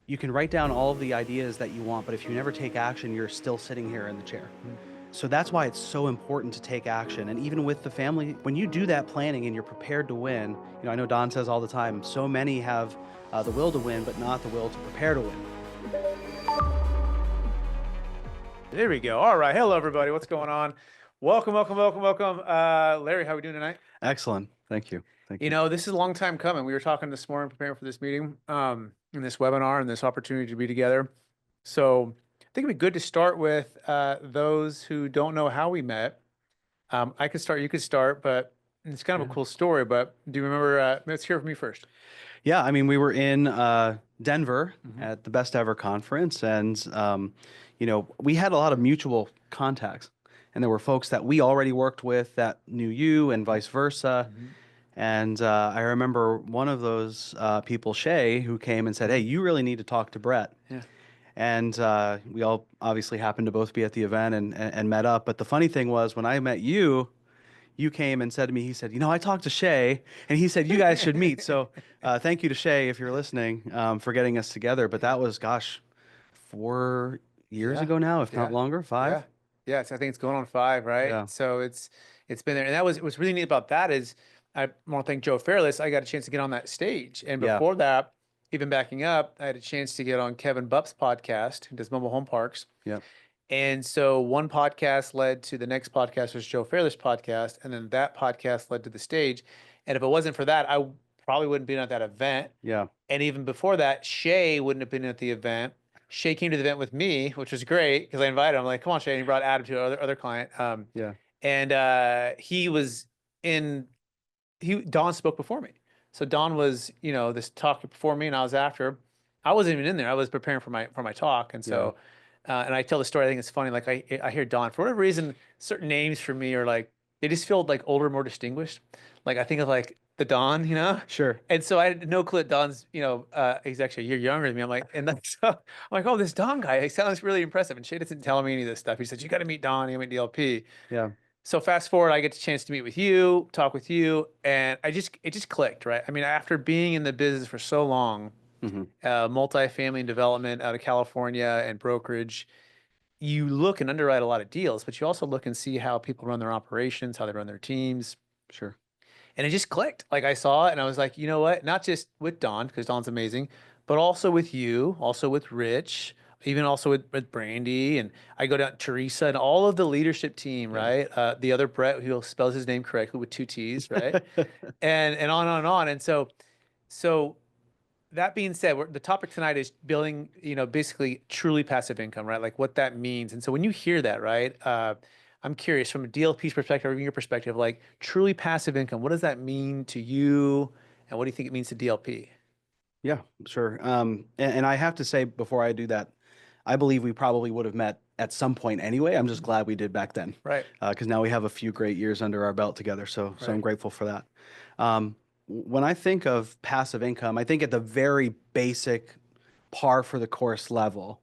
You can write down all of the ideas that you want, but if you never take action, you're still sitting here in the chair. So that's why it's so important to take action. And even with the family, when you do that planning and you're prepared to win, I know Don says all the time, so many have the will to win, but not the will to prepare to win. There we go. All right. Hello, everybody. What's going on? Welcome. Larry, how are we doing tonight? Excellent. Thank you. Thank you. This is a long time coming. We were talking this morning, preparing for this meeting, in this webinar and this opportunity to be together. So I think it'd be good to start with those who don't know how we met. I could start, you could start, but it's kind of a cool story. But do you remember? Let's hear from you first. Yeah, I mean, we were in Denver at the Best Ever conference, and we had a lot of mutual contacts, and there were folks that we already worked with that knew you, and vice versa. And I remember one of those people, Shay, who came and said, "Hey, you really need to talk to Brett." Yeah. And we all obviously happened to both be at the event and met up. But the funny thing was, when I met you, you came and said to me, he said, I talked to Shay, and he said, you guys should meet. So thank you to Shay, if you're listening, for getting us together. But that was, gosh, 4 years ago now, if not longer, 5. Yeah. I think it's going on 5, right? Yeah. So it's been there. And what's really neat about that is I want to thank Joe Fairless. I got a chance to get on that stage. And Yeah. before that, even backing up, I had a chance to get on Kevin Bupp's podcast, who does mobile home parks. Yeah. And so one podcast led to the next podcast, was Joe Fairless podcast. And then that podcast led to the stage. And if it wasn't for that, I probably wouldn't have been at that event. Yeah. And even before that, Shay wouldn't have been at the event. Shay came to the event with me, which was great because I invited him. I'm like, come on, Shay. And he brought Adam to other client. Yeah. And he was Don spoke before me. So Don was, this talk before me, and I was after. I wasn't even in there. I was preparing for my talk. And so, and I tell the story. I think it's funny. Like I hear Don, for whatever reason, certain names for me are like, they just feel like older, more distinguished. Like I think of like the Don, Sure. And so I had no clue that Don's, he's actually a year younger than me. I'm like, and then, so I'm like, oh, this Don guy, he sounds really impressive. And Shay doesn't tell me any of this stuff. He said, you got to meet Don, you meet DLP. Yeah. So fast forward, I get the chance to meet with you, talk with you, and it just clicked, right? I mean, after being in the business for so long, multifamily and development out of California and brokerage, you look and underwrite a lot of deals, but you also look and see how people run their operations, how they run their teams. Sure. And it just clicked. Like I saw it and I was like, you know what? Not just with Don, because Don's amazing, but also with you, also with Rich, even also with Brandy. And I go down to Teresa and all of the leadership team, right? The other Brett, who spells his name correctly with 2 T's, right? and on and on. And so that being said, the topic tonight is building, basically truly passive income, right? Like what that means. And so when you hear that, right? I'm curious from a DLP's perspective, or your perspective, like truly passive income, what does that mean to you? And what do you think it means to DLP? Yeah, sure. And I have to say, before I do that, I believe we probably would have met at some point anyway. I'm just glad we did back then. Right. Because now we have a few great years under our belt together. So I'm grateful for that. When I think of passive income, I think at the very basic par for the course level,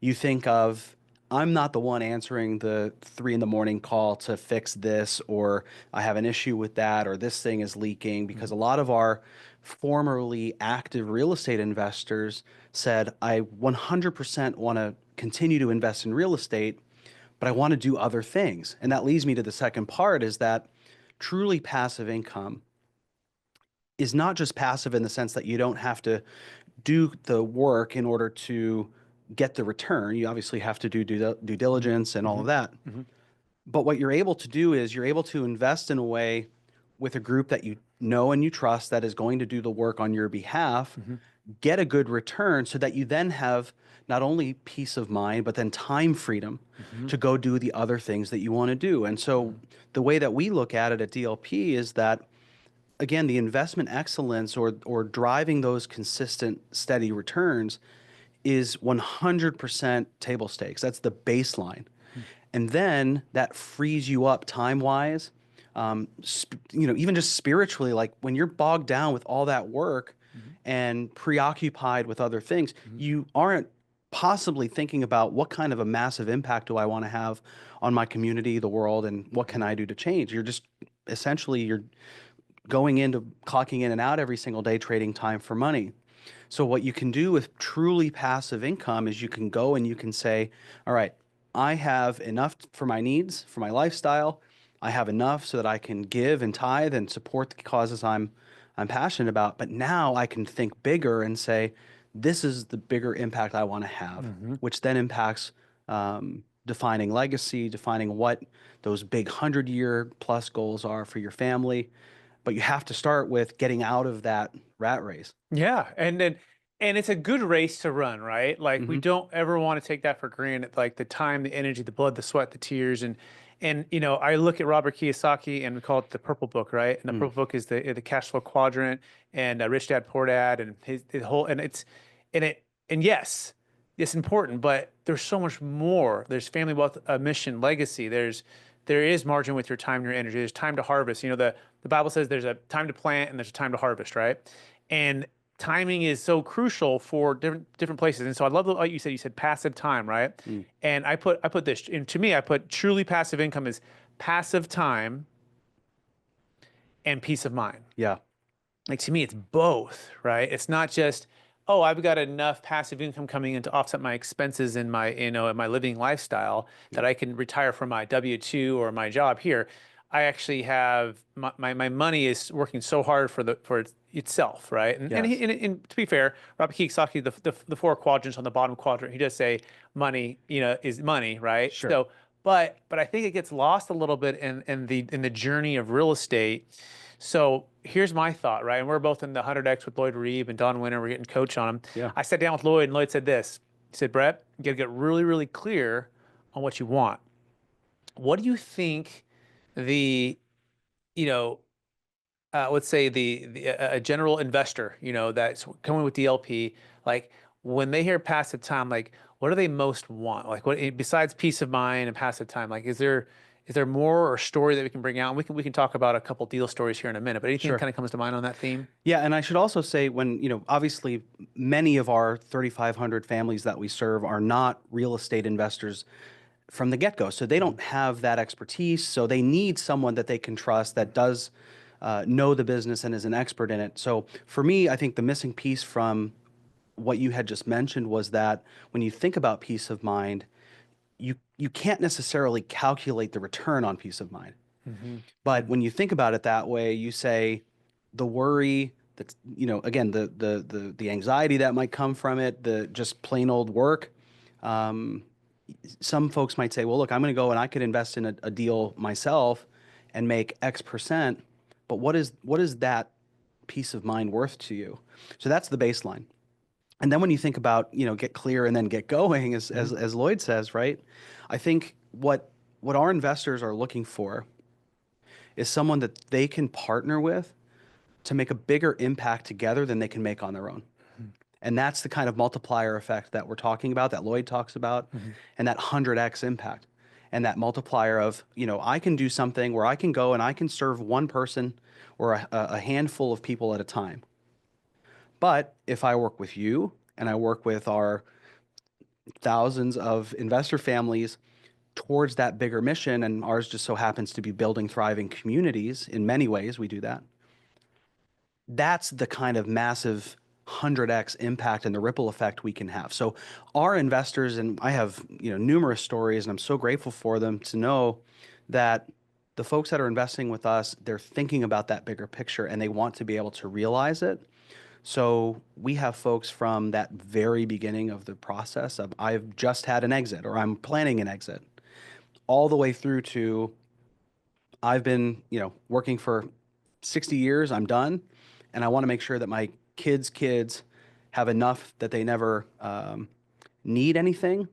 you think of, I'm not the one answering the 3 a.m. call to fix this, or I have an issue with that, or this thing is leaking, because a lot of our formerly active real estate investors said, I 100% want to continue to invest in real estate, but I want to do other things. And that leads me to the second part, is that truly passive income is not just passive in the sense that you don't have to do the work in order to get the return. You obviously have to do due diligence and all of that. But what you're able to do is you're able to invest in a way with a group that you know and you trust that is going to do the work on your behalf, get a good return, so that you then have not only peace of mind, but then time freedom to go do the other things that you want to do. And so the way that we look at it at DLP is that, again, the investment excellence or driving those consistent, steady returns is 100% table stakes. That's the baseline. And then that frees you up time-wise, even just spiritually, like when you're bogged down with all that work and preoccupied with other things, you aren't possibly thinking about what kind of a massive impact do I want to have on my community, the world, and what can I do to change? You're just essentially, you're going into clocking in and out every single day, trading time for money. So what you can do with truly passive income is you can go and you can say, all right, I have enough for my needs, for my lifestyle. I have enough so that I can give and tithe and support the causes I'm passionate about. But now I can think bigger and say, this is the bigger impact I want to have, Hmm. which then impacts defining legacy, defining what those big 100-year plus goals are for your family. But you have to start with getting out of that rat race. Yeah, and it's a good race to run, right? Like we Hmm. don't ever want to take that for granted, like the time, the energy, the blood, the sweat, the tears, and I look at Robert Kiyosaki and we call it the Purple Book, right? And the Mm. Purple Book is the cash flow quadrant and Rich Dad Poor Dad and his whole and yes, it's important, but there's so much more. There's family wealth, mission, legacy. There is margin with your time and your energy. There's time to harvest. The Bible says there's a time to plant and there's a time to harvest, right? And timing is so crucial for different places. And so I love like you said passive time, right? Mm. And I put this, and to me, I put truly passive income is passive time and peace of mind. Yeah. Like to me, it's both, right? It's not just, oh, I've got enough passive income coming in to offset my expenses in my, in my living lifestyle Yeah. that I can retire from my W-2 or my job here. I actually have my money is working so hard for itself, right? Yes. And to be fair, Robert Kiyosaki, the four quadrants on the bottom quadrant, he does say money, is money, right? Sure. So, but I think it gets lost a little bit in the journey of real estate. So here's my thought, right? And we're both in the 100X with Lloyd Reeb and Don Winter. We're getting coach on him. Yeah. I sat down with Lloyd, and Lloyd said this. He said, Brett, you got to get really, really clear on what you want. What do you think the, you know, let's say a general investor, that's coming with DLP, like when they hear passive time, like what do they most want? Like what besides peace of mind and passive time, like is there more or story that we can bring out? And we can talk about a couple deal stories here in a minute, but anything that Sure. kind of comes to mind on that theme? Yeah, and I should also say when, obviously many of our 3,500 families that we serve are not real estate investors from the get-go. So they don't have that expertise. So they need someone that they can trust that does know the business and is an expert in it. So for me, I think the missing piece from what you had just mentioned was that when you think about peace of mind, you can't necessarily calculate the return on peace of mind. Mm-hmm. But when you think about it that way, you say the worry that's, again, the anxiety that might come from it, the just plain old work. Um, some folks might say, well, look, I'm going to go and I could invest in a deal myself and make X percent. But what is that peace of mind worth to you? So that's the baseline. And then when you think about, get clear and then get going, as Lloyd says, right? I think what our investors are looking for is someone that they can partner with to make a bigger impact together than they can make on their own. And that's the kind of multiplier effect that we're talking about, that Lloyd talks about, Mm-hmm. and that 100x impact. And that multiplier of, I can do something where I can go and I can serve one person or a handful of people at a time. But if I work with you and I work with our thousands of investor families towards that bigger mission, and ours just so happens to be building thriving communities in many ways, we do that. That's the kind of massive 100x impact and the ripple effect we can have. So our investors, and I have, numerous stories, and I'm so grateful for them to know that the folks that are investing with us, they're thinking about that bigger picture and they want to be able to realize it. So we have folks from that very beginning of the process of I've just had an exit or I'm planning an exit, all the way through to I've been, working for 60 years, I'm done, and I want to make sure that my kids have enough that they never need anything,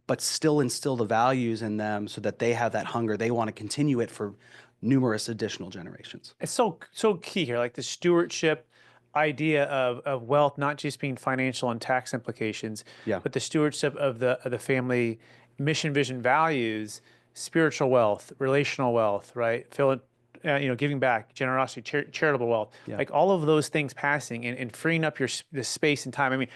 but still instill the values in them so that they have that hunger. They want to continue it for numerous additional generations. It's so key here, like the stewardship idea of wealth, not just being financial and tax implications, Yeah. but the stewardship of the family mission, vision, values, spiritual wealth, relational wealth, right? Giving back, generosity, charitable wealth, Yeah. like all of those things passing and freeing up the space and time. I mean,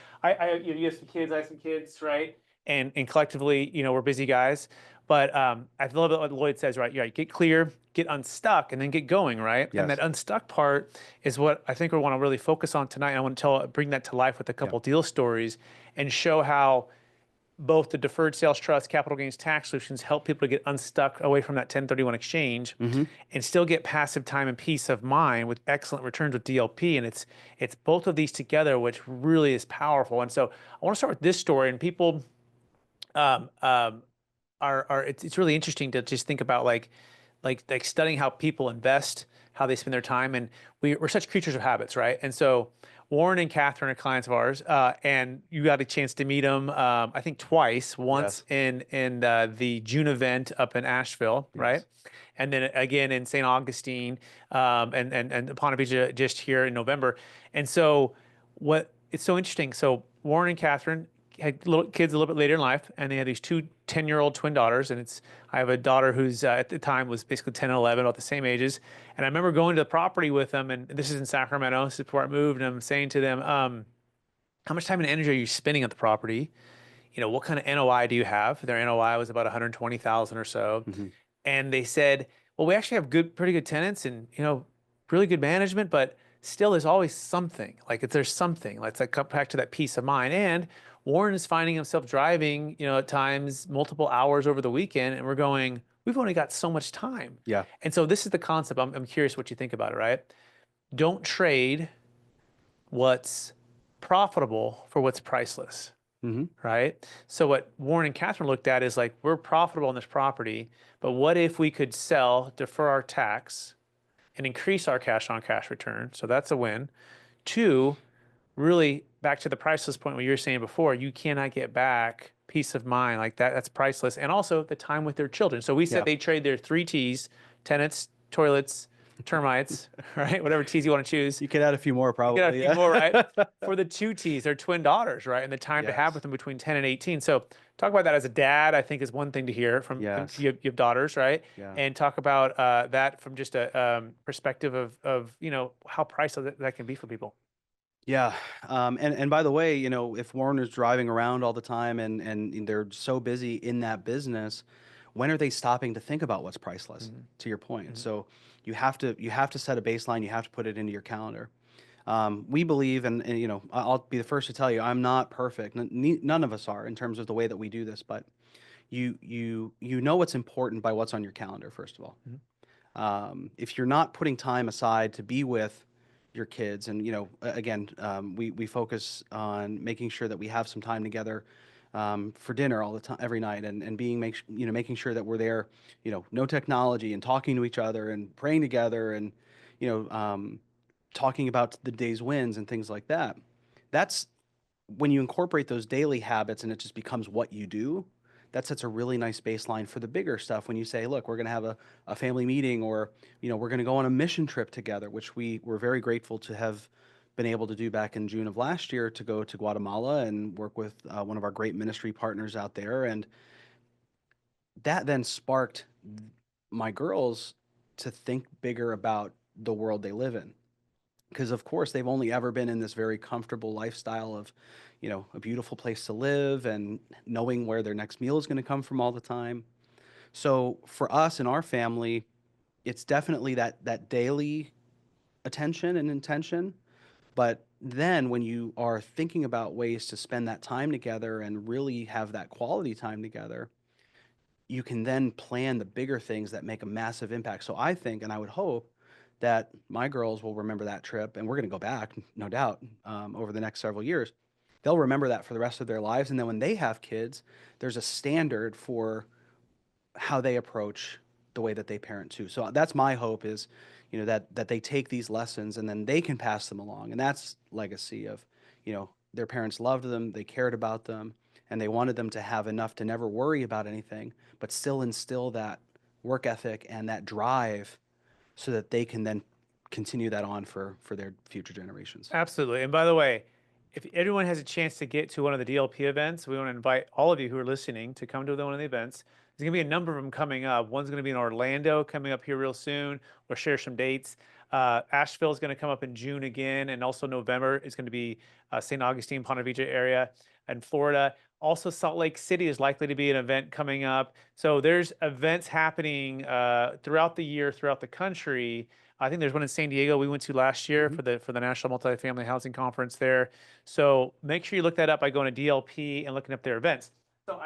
you have some kids, I have some kids, right? And collectively, we're busy guys, But I love what Lloyd says, right? Yeah, get clear, get unstuck, and then get going, right? And that Yes. unstuck part is what I think we want to really focus on tonight. I want to bring that to life with a Yeah. couple deal stories and show how both the deferred sales trust, capital gains tax solutions help people to get unstuck away from that 1031 exchange Hmm. and still get passive time and peace of mind with excellent returns with DLP. And it's both of these together, which really is powerful. And so I want to start with this story. And people um, um, are it's really interesting to just think about like studying how people invest, how they spend their time, and we're such creatures of habits, right? And so Warren and Catherine are clients of ours, and you got a chance to meet them, I think twice. Once Yes. in the June event up in Asheville, right? Yes. And then again in St. Augustine, and Ponte Vedra just here in November. And so what it's so interesting. So Warren and Catherine had little kids a little bit later in life, and they had these two 10-year-old twin daughters. And I have a daughter who's at the time was basically 10 and 11, about the same ages. And I remember going to the property with them, and this is in Sacramento, this is before I moved, and I'm saying to them, how much time and energy are you spending at the property? You know, what kind of NOI do you have? Their NOI was about 120,000 or so. Hmm. And they said, well, we actually have pretty good tenants and, really good management, but still there's always something. Like if there's something, let's like come back to that peace of mind. And Warren is finding himself driving, at times multiple hours over the weekend. And we're going, we've only got so much time. Yeah. And so this is the concept. I'm curious what you think about it, right? Don't trade what's profitable for what's priceless, Hmm. right? So what Warren and Catherine looked at is like, we're profitable on this property, but what if we could sell, defer our tax, and increase our cash on cash return? So that's a win. Two, really back to the priceless point what you were saying before, you cannot get back peace of mind like that. That's priceless. And also the time with their children. So we said Yeah. they trade their three T's: tenants, toilets, termites, right? Whatever T's you want to choose. You could add a few more, You got a probably. few Yeah. more, right? For the two T's, they're twin daughters, right? And the time to have Yes. with them between 10 and 18. So talk about that as a dad, I think is one thing to hear from Yes. you have daughters, right? Yeah. And talk about that from just a perspective of how priceless that can be for people. Yeah. And by the way, if Warner's driving around all the time and they're so busy in that business, when are they stopping to think about what's priceless? Mhm. To your point. Mhm. So you have to set a baseline. You have to put it into your calendar. We believe, and I'll be the first to tell you, I'm not perfect. None of us are in terms of the way that we do this, but you know what's important by what's on your calendar, first of all. Mhm. If you're not putting time aside to be with your kids, and again, we focus on making sure that we have some time together for dinner all the time, every night, and making sure that we're there, no technology, and talking to each other and praying together, and you know um, talking about the day's wins and things like that. That's when you incorporate those daily habits and it just becomes what you do. That sets a really nice baseline for the bigger stuff when you say, look, we're going to have a family meeting, or we're going to go on a mission trip together, which we were very grateful to have been able to do back in June of last year, to go to Guatemala and work with one of our great ministry partners out there. And that then sparked my girls to think bigger about the world they live in, because of course they've only ever been in this very comfortable lifestyle of a beautiful place to live and knowing where their next meal is going to come from all the time. So for us and our family, it's definitely that daily attention and intention. But then when you are thinking about ways to spend that time together and really have that quality time together, you can then plan the bigger things that make a massive impact. So I think, and I would hope, that my girls will remember that trip, and we're going to go back, no doubt, over the next several years. They'll remember that for the rest of their lives. And then when they have kids, there's a standard for how they approach the way that they parent too. So that's my hope, is, that they take these lessons and then they can pass them along. And that's legacy of, their parents loved them, they cared about them, and they wanted them to have enough to never worry about anything, but still instill that work ethic and that drive so that they can then continue that on for their future generations. Absolutely. And by the way, if everyone has a chance to get to one of the DLP events, we want to invite all of you who are listening to come to one of the events. There's going to be a number of them coming up. One's going to be in Orlando coming up here real soon. We'll share some dates. Asheville is going to come up in June again, and also November is going to be St. Augustine, Ponte Vedra area, and Florida. Also, Salt Lake City is likely to be an event coming up. So there's events happening throughout the year, throughout the country. I think there's one in San Diego we went to last year Mhm. for the National Multifamily Housing Conference there. So make sure you look that up by going to DLP and looking up their events. So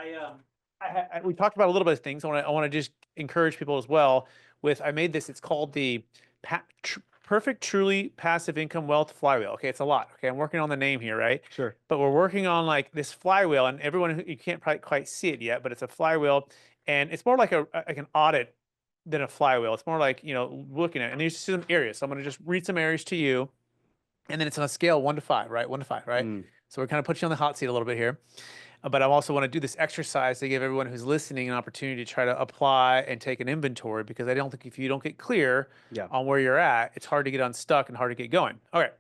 we talked about a little bit of things. I want to just encourage people as well. I made this. It's called the Perfect Truly Passive Income Wealth Flywheel. Okay, it's a lot. Okay, I'm working on the name here, right? Sure. But we're working on like this flywheel, and you can't quite see it yet, but it's a flywheel, and it's more like an audit than a flywheel. It's more like looking at it. And there's some areas. So I'm going to just read some areas to you, and then it's on a scale 1 to 5, right? 1 to 5, right? Mm. So we're kind of put you on the hot seat a little bit here. But I also want to do this exercise to give everyone who's listening an opportunity to try to apply and take an inventory, because I don't think if you don't get clear Yeah. on where you're at, it's hard to get unstuck and hard to get going. Okay.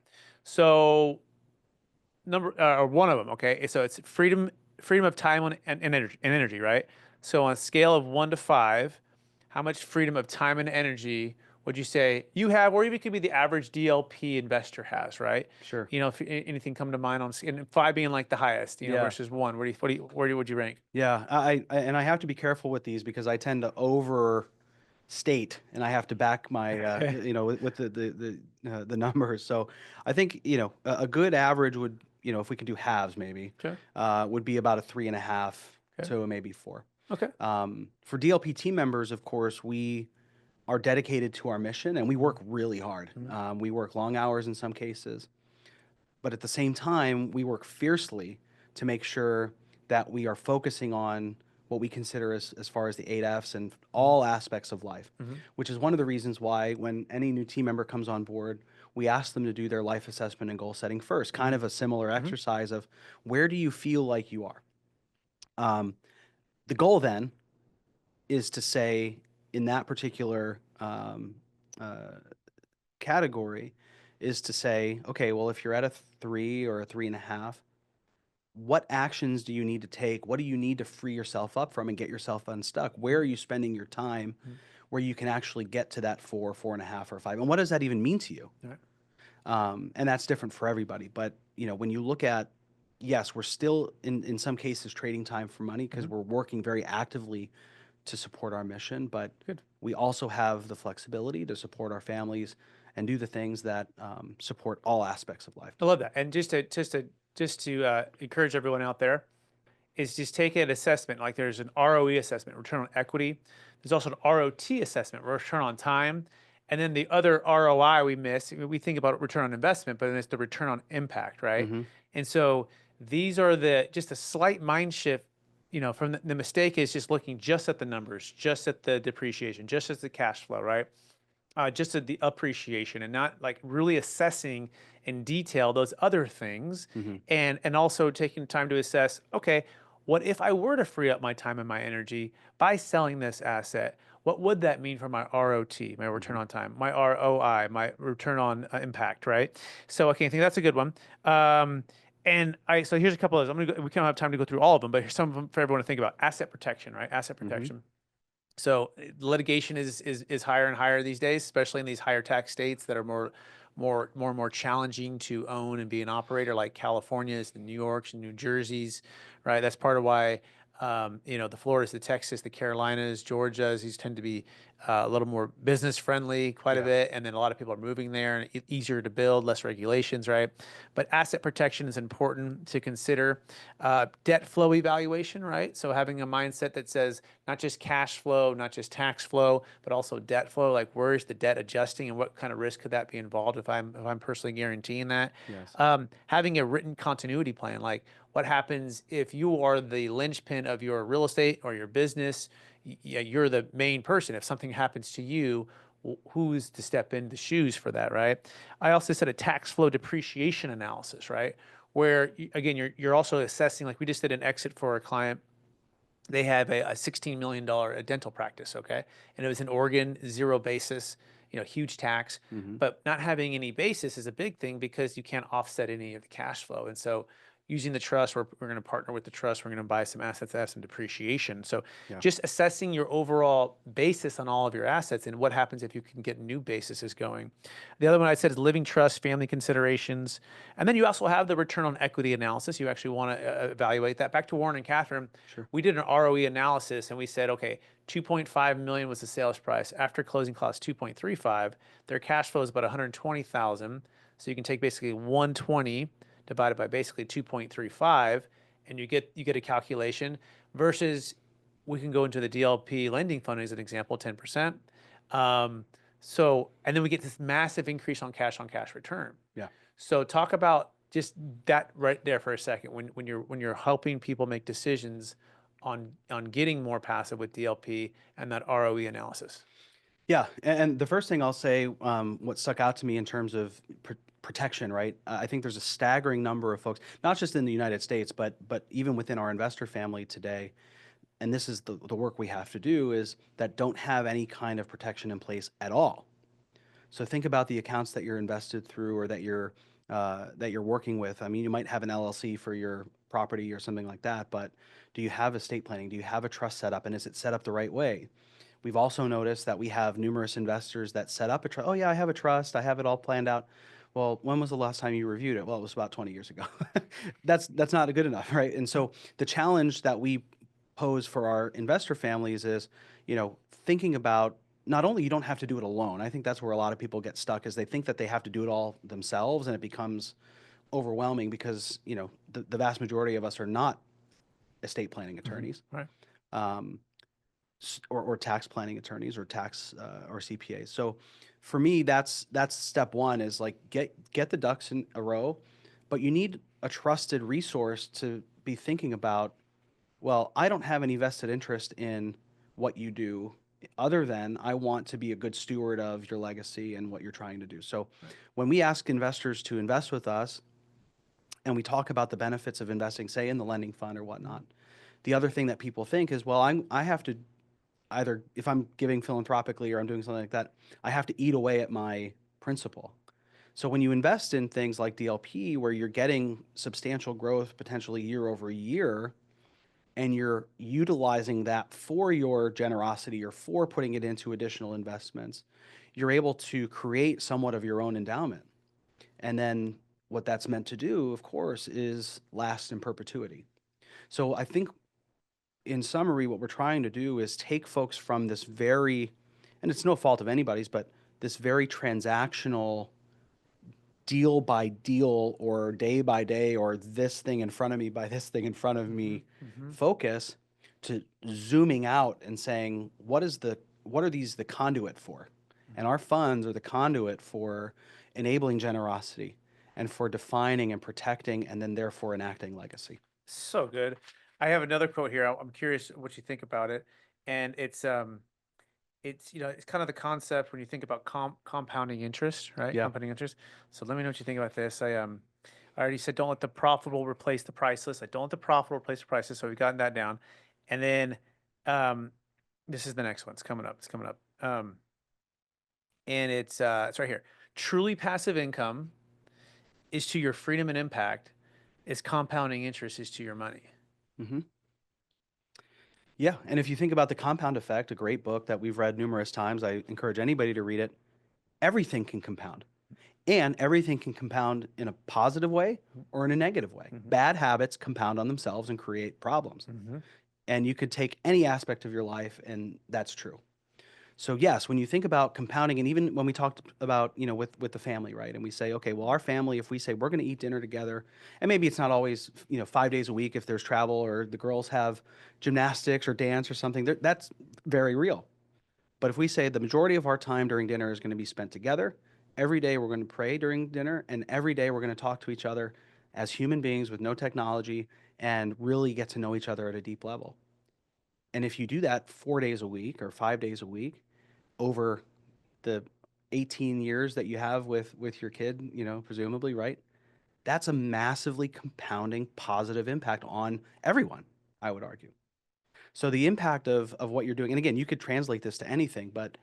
So or one of them, okay? So it's freedom of time and energy, right? So on a scale of 1 to 5, how much freedom of time and energy would you say you have, or even could be the average DLP investor has, right? Sure. If anything come to mind and 5 being like the highest, Yeah. versus 1, where would you rank? Yeah. And I have to be careful with these because I tend to overstate, and I have to back my Okay. with the numbers. So I think a good average would, if we can do halves maybe, Sure. would be about a 3.5 Okay. to maybe 4. Okay. For DLP team members, of course, we are dedicated to our mission and we work really hard. We work long hours in some cases, but at the same time, we work fiercely to make sure that we are focusing on what we consider as far as the 8Fs and all aspects of life, which is one of the reasons why when any new team member comes on board, we ask them to do their life assessment and goal setting first, kind of a similar exercise of where do you feel like you are? The goal then is to say in that particular uh, category is to say, okay, well, if you're at a 3 or a 3.5, what actions do you need to take? What do you need to free yourself up from and get yourself unstuck? Where are you spending your time where you can actually get to that 4, 4.5, or 5? And what does that even mean to you? Right. And that's different for everybody. But when you look at, yes, we're still in some cases trading time for money because we're working very actively to support our mission, but Good. we also have the flexibility to support our families and do the things that support all aspects of life. I love that. And just to encourage everyone out there, is just take an assessment. Like there's an ROE assessment, return on equity. There's also an ROT assessment, return on time. And then the other ROI we miss, we think about return on investment, but then it's the return on impact, right? And so these are just a slight mind shift, from the mistake is just looking just at the numbers, just at the depreciation, just at the cash flow, right? Just at the appreciation, and not like really assessing in detail those other things, and also taking time to assess, okay, what if I were to free up my time and my energy by selling this asset? What would that mean for my ROT, my return on time, my ROI, my return on impact, right? So, okay, I think that's a good one. So here's a couple of those. We can't have time to go through all of them, but here's some of them for everyone to think about. Asset protection, right? Asset protection. So litigation is higher and higher these days, especially in these higher tax states that are more and more challenging to own and be an operator, like California's, the New York's, and New Jersey's, right? That's part of why the Floridas, the Texas, the Carolinas, Georgia's, these tend to be a little more business friendly, quite a bit, and then a lot of people are moving there, and easier to build, less regulations, right? But asset protection is important to consider. Debt flow evaluation, right? So having a mindset that says not just cash flow, not just tax flow, but also debt flow. Like where is the debt adjusting, and what kind of risk could that be involved if I'm personally guaranteeing that? Yes. Having a written continuity plan, like what happens if you are the linchpin of your real estate or your business? You're the main person. If something happens to you, who's to step in the shoes for that, right? I also said a tax flow depreciation analysis, right? Where again, you're also assessing, like we just did an exit for a client. They have a $16 million dental practice, okay? And it was in Oregon, zero basis, huge tax. But not having any basis is a big thing because you can't offset any of the cash flow. And so using the trust, we're going to partner with the trust. We're going to buy some assets that have some depreciation. So Yeah. just assessing your overall basis on all of your assets and what happens if you can get new bases going. The other one I said is living trust, family considerations. And then you also have the return on equity analysis. You actually want to evaluate that. Back to Warren and Catherine, Sure. we did an ROE analysis and we said, okay, 2.5 million was the sales price. After closing costs 2.35, their cash flow is about 120,000. So you can take basically 120 divided by basically 2.35, and you get a calculation versus we can go into the DLP lending fund as an example, 10%. And then we get this massive increase on cash return. Yeah. So talk about just that right there for a second when you're helping people make decisions on getting more passive with DLP and that ROE analysis. Yeah, and the first thing I'll say, what stuck out to me in terms of protection, right? I think there's a staggering number of folks, not just in the United States, but even within our investor family today, and this is the work we have to do, is that don't have any kind of protection in place at all. So think about the accounts that you're invested through or that you're working with. I mean, you might have an LLC for your property or something like that, but do you have estate planning? Do you have a trust set up, and is it set up the right way? We've also noticed that we have numerous investors that set up a trust. Oh yeah, I have a trust. I have it all planned out. Well, when was the last time you reviewed it? Well, it was about 20 years ago. That's not good enough, right? And so the challenge that we pose for our investor families is, thinking about not only you don't have to do it alone. I think that's where a lot of people get stuck is they think that they have to do it all themselves, and it becomes overwhelming because, the vast majority of us are not estate planning attorneys. Right. Um, or tax planning attorneys or tax or CPAs. So for me, that's step one is like get the ducks in a row, but you need a trusted resource to be thinking about, well, I don't have any vested interest in what you do other than I want to be a good steward of your legacy and what you're trying to do. So when we ask investors to invest with us and we talk about the benefits of investing, say in the lending fund or whatnot, the other thing that people think is, well, I have to either, if I'm giving philanthropically or I'm doing something like that, I have to eat away at my principal. So when you invest in things like DLP, where you're getting substantial growth potentially year over year, and you're utilizing that for your generosity or for putting it into additional investments, you're able to create somewhat of your own endowment. And then what that's meant to do, of course, is last in perpetuity. So I think in summary, what we're trying to do is take folks from this very, and it's no fault of anybody's, but this very transactional deal by deal or day by day or this thing in front of me by this thing in front of me focus to zooming out and saying, what are these the conduit for? And our funds are the conduit for enabling generosity and for defining and protecting and then therefore enacting legacy. So good. I have another quote here. I'm curious what you think about it. And it's kind of the concept when you think about compounding interest, right? Yeah. Compounding interest. So let me know what you think about this. I already said don't let the profitable replace the priceless. I don't let the profitable replace the priceless. So we've gotten that down. And then this is the next one. It's coming up. And it's right here. Truly passive income is to your freedom and impact as compounding interest is to your money. Mm-hmm. Yeah, and if you think about the compound effect, a great book that we've read numerous times, I encourage anybody to read it. Everything can compound, and everything can compound in a positive way or in a negative way. Bad habits compound on themselves and create problems. And you could take any aspect of your life, and that's true. So yes, when you think about compounding, and even when we talked about, with the family, right? And we say, okay, well, our family, if we say we're going to eat dinner together, and maybe it's not always, 5 days a week if there's travel or the girls have gymnastics or dance or something, that's very real. But if we say the majority of our time during dinner is going to be spent together, every day we're going to pray during dinner, and every day we're going to talk to each other as human beings with no technology and really get to know each other at a deep level. And if you do that 4 days a week or 5 days a week over the 18 years that you have with your kid, presumably, right? That's a massively compounding positive impact on everyone, I would argue. So the impact of what you're doing, and again, you could translate this to anything, but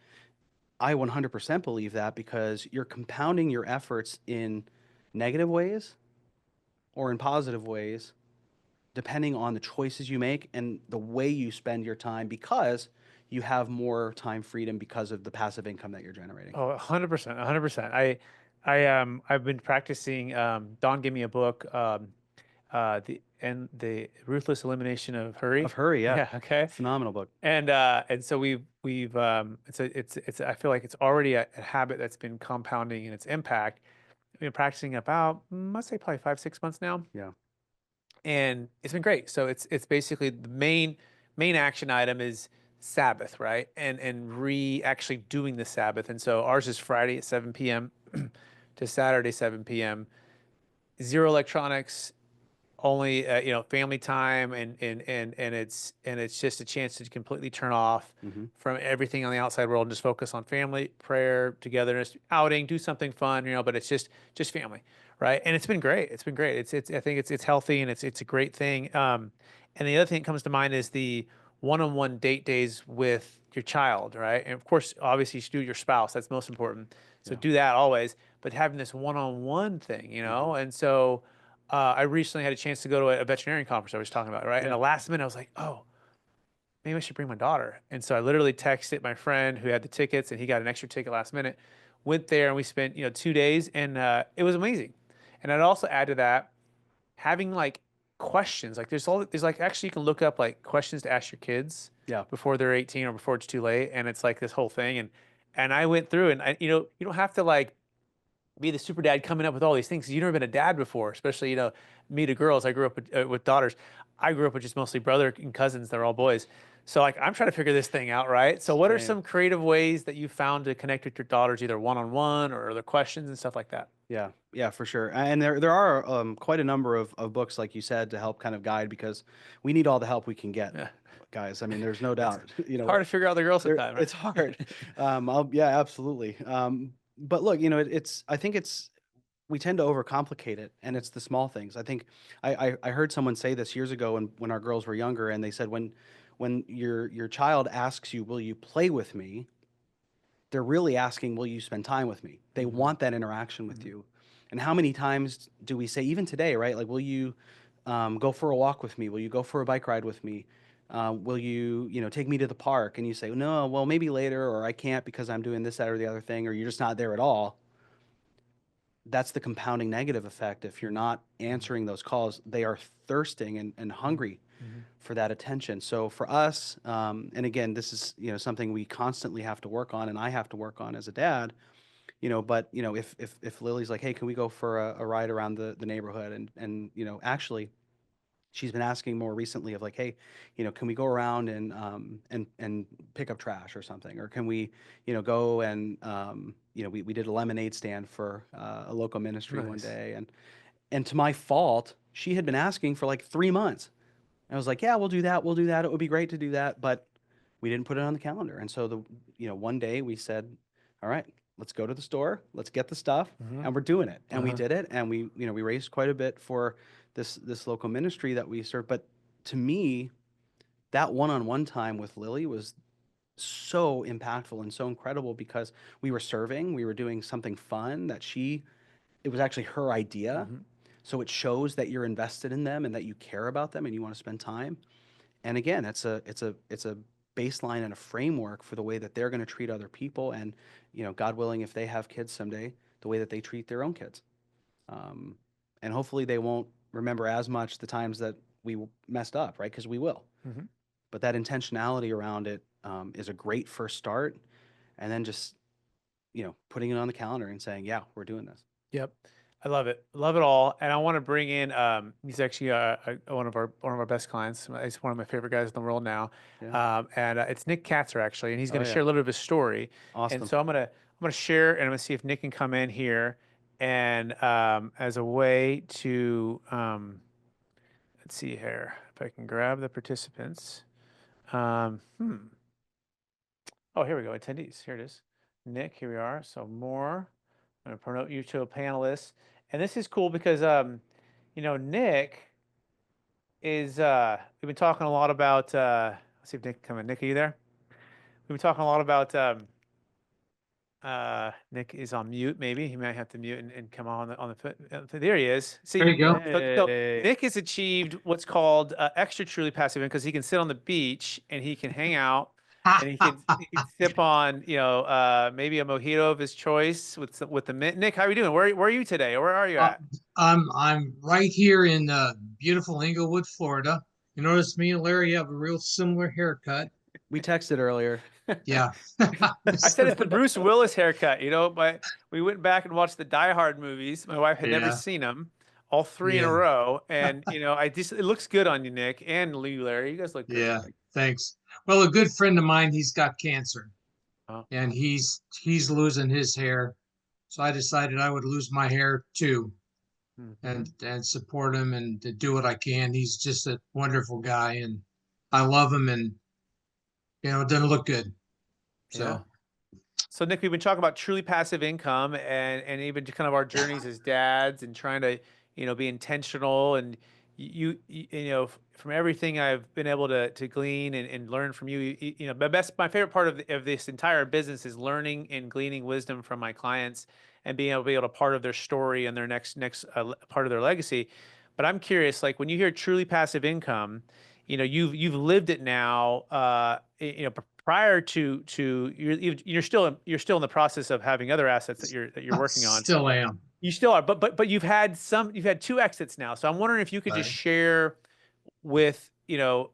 I 100% believe that because you're compounding your efforts in negative ways, or in positive ways, depending on the choices you make and the way you spend your time, because you have more time freedom because of the passive income that you're generating. Oh, 100%, 100%. I've been practicing. Don gave me a book, the Ruthless Elimination of Of Hurry. Hurry, yeah. Yeah. Okay. Phenomenal book. And so we've it's I feel like it's already a habit that's been compounding in its impact. I've been practicing about, let's say probably 5, 6 months now, Yeah. and it's been great. So it's basically the main action item is Sabbath, right? And re actually doing the Sabbath. And so ours is Friday at 7 p.m. to Saturday 7 p.m. Zero electronics, only family time, and it's just a chance to completely turn off Hmm. from everything on the outside world and just focus on family, prayer, togetherness, outing, do something fun, but it's just family, right? And it's been great. It's been great. I think it's healthy, and it's a great thing. And the other thing that comes to mind is the one-on-one date days with your child, right? And of course, obviously, you should do it with your spouse. That's most important. So Yeah. do that always. But having this one-on-one thing, Hmm. and so I recently had a chance to go to a veterinarian conference I was talking about, right? And Yeah. the last minute, I was like, oh, maybe I should bring my daughter. And so I literally texted my friend who had the tickets, and he got an extra ticket last minute. Went there, and we spent 2 days, and it was amazing. And I'd also add to that having like questions. Like there's like actually you can look up like questions to ask your kids Yeah. before they're 18 or before it's too late, and it's like this whole thing. And I went through, and you don't have to like be the super dad coming up with all these things. You've never been a dad before, especially, me to girls. I grew up with daughters. I grew up with just mostly brother and cousins. They're all boys. So like I'm trying to figure this thing out, right? So what are Same. some creative ways that you found to connect with your daughters, either one-on-one or other questions and stuff like that? Yeah, yeah, for sure. And there are quite a number of books, like you said, to help kind of guide, because we need all the help we can get, Yeah. guys. I mean, there's no It's doubt. it's hard to figure out the girls There sometimes, it's right? hard. Yeah, absolutely. But look, it's I think it's we tend to overcomplicate it, and it's the small things. I think I heard someone say this years ago when our girls were younger, and they said when your child asks you, "Will you play with me?" they're really asking, will you spend time with me? They Hmm. want that interaction with Hmm. you. And how many times do we say, even today, right? Like, will you go for a walk with me? Will you go for a bike ride with me? Will you, take me to the park? And you say, no, well, maybe later, or I can't because I'm doing this, that, or the other thing, or you're just not there at all. That's the compounding negative effect. If you're not answering those calls, they are thirsting and Hmm. hungry Hmm. for that attention. So for us, and again, this is, something we constantly have to work on, and I have to work on as a dad. But if Lily's like, hey, can we go for a ride around the neighborhood, and actually she's been asking more recently of like, hey, can we go around and pick up trash or something, or can we go and we did a lemonade stand for a local ministry one Nice. day, and to my fault, she had been asking for like 3 months. I was like, yeah, we'll do that. We'll do that. It would be great to do that. But we didn't put it on the calendar. And so one day we said, all right, let's go to the store. Let's get the stuff. Hmm. And we're doing it. And we Uh-huh. did it. And we raised quite a bit for this local ministry that we serve. But to me, that one-on-one time with Lily was so impactful and so incredible, because we were serving, we were doing something fun it was actually her idea. Hmm. So it shows that you're invested in them and that you care about them and you want to spend time. And again, it's a baseline and a framework for the way that they're going to treat other people, and God willing, if they have kids someday, the way that they treat their own kids. Um, and hopefully they won't remember as much the times that we messed up, right? Because we will. Hmm. But that intentionality around it is a great first start, and then just putting it on the calendar and saying, yeah, we're doing this. Yep. I love it. Love it all. And I want to bring in he's actually one of our best clients. He's one of my favorite guys in the world now. Yeah. And It's Nick Katzer actually, and he's Oh going to yeah. share a little bit of his story. And Awesome. so I'm gonna share, and I'm gonna see if Nick can come in here and as a way to let's see here if I can grab the participants. Hmm. Oh, here we go. Attendees. Here it is. Nick, here we are. So more. I'm going to promote you to a panelist. And this is cool because Nick is we've been talking a lot about let's see if Nick can come in. Nick, are you there? We've been talking a lot about Nick is on mute. Maybe he might have to mute and come on the there he is. There See, you go. so Hey. Nick has achieved what's called extra truly passive because he can sit on the beach and he can hang out and he can sip on maybe a mojito of his choice with the mint. Nick, how are you doing? Where are you today? Where are you Uh, at? I'm right here in beautiful Inglewood, Florida. You notice me and Larry have a real similar haircut. We texted earlier. Yeah. I said it's the Bruce Willis haircut, but we went back and watched the Die Hard movies. My wife had never Yeah. seen them, all three in a Yeah. row, and I just it looks good on you, Nick and Lee, Larry. You guys look good. Yeah. Thanks. Well, a good friend of mine, he's got cancer Oh, and he's losing his hair. So I decided I would lose my hair too hmm and support him and to do what I can. He's just a wonderful guy and I love him and it doesn't look good. yeah. So So Nick, we've been talking about truly passive income and even kind of our journeys as dads and trying to, be intentional and from everything I've been able to glean and learn from you, my favorite part of this entire business is learning and gleaning wisdom from my clients and being able to be able to part of their story and their next part of their legacy. But I'm curious, like when you hear truly passive income, you've lived it now. Prior to you're still in the process of having other assets that you're working on. still am. You still are, but you've had two exits now. So I'm wondering if you could just Right. share with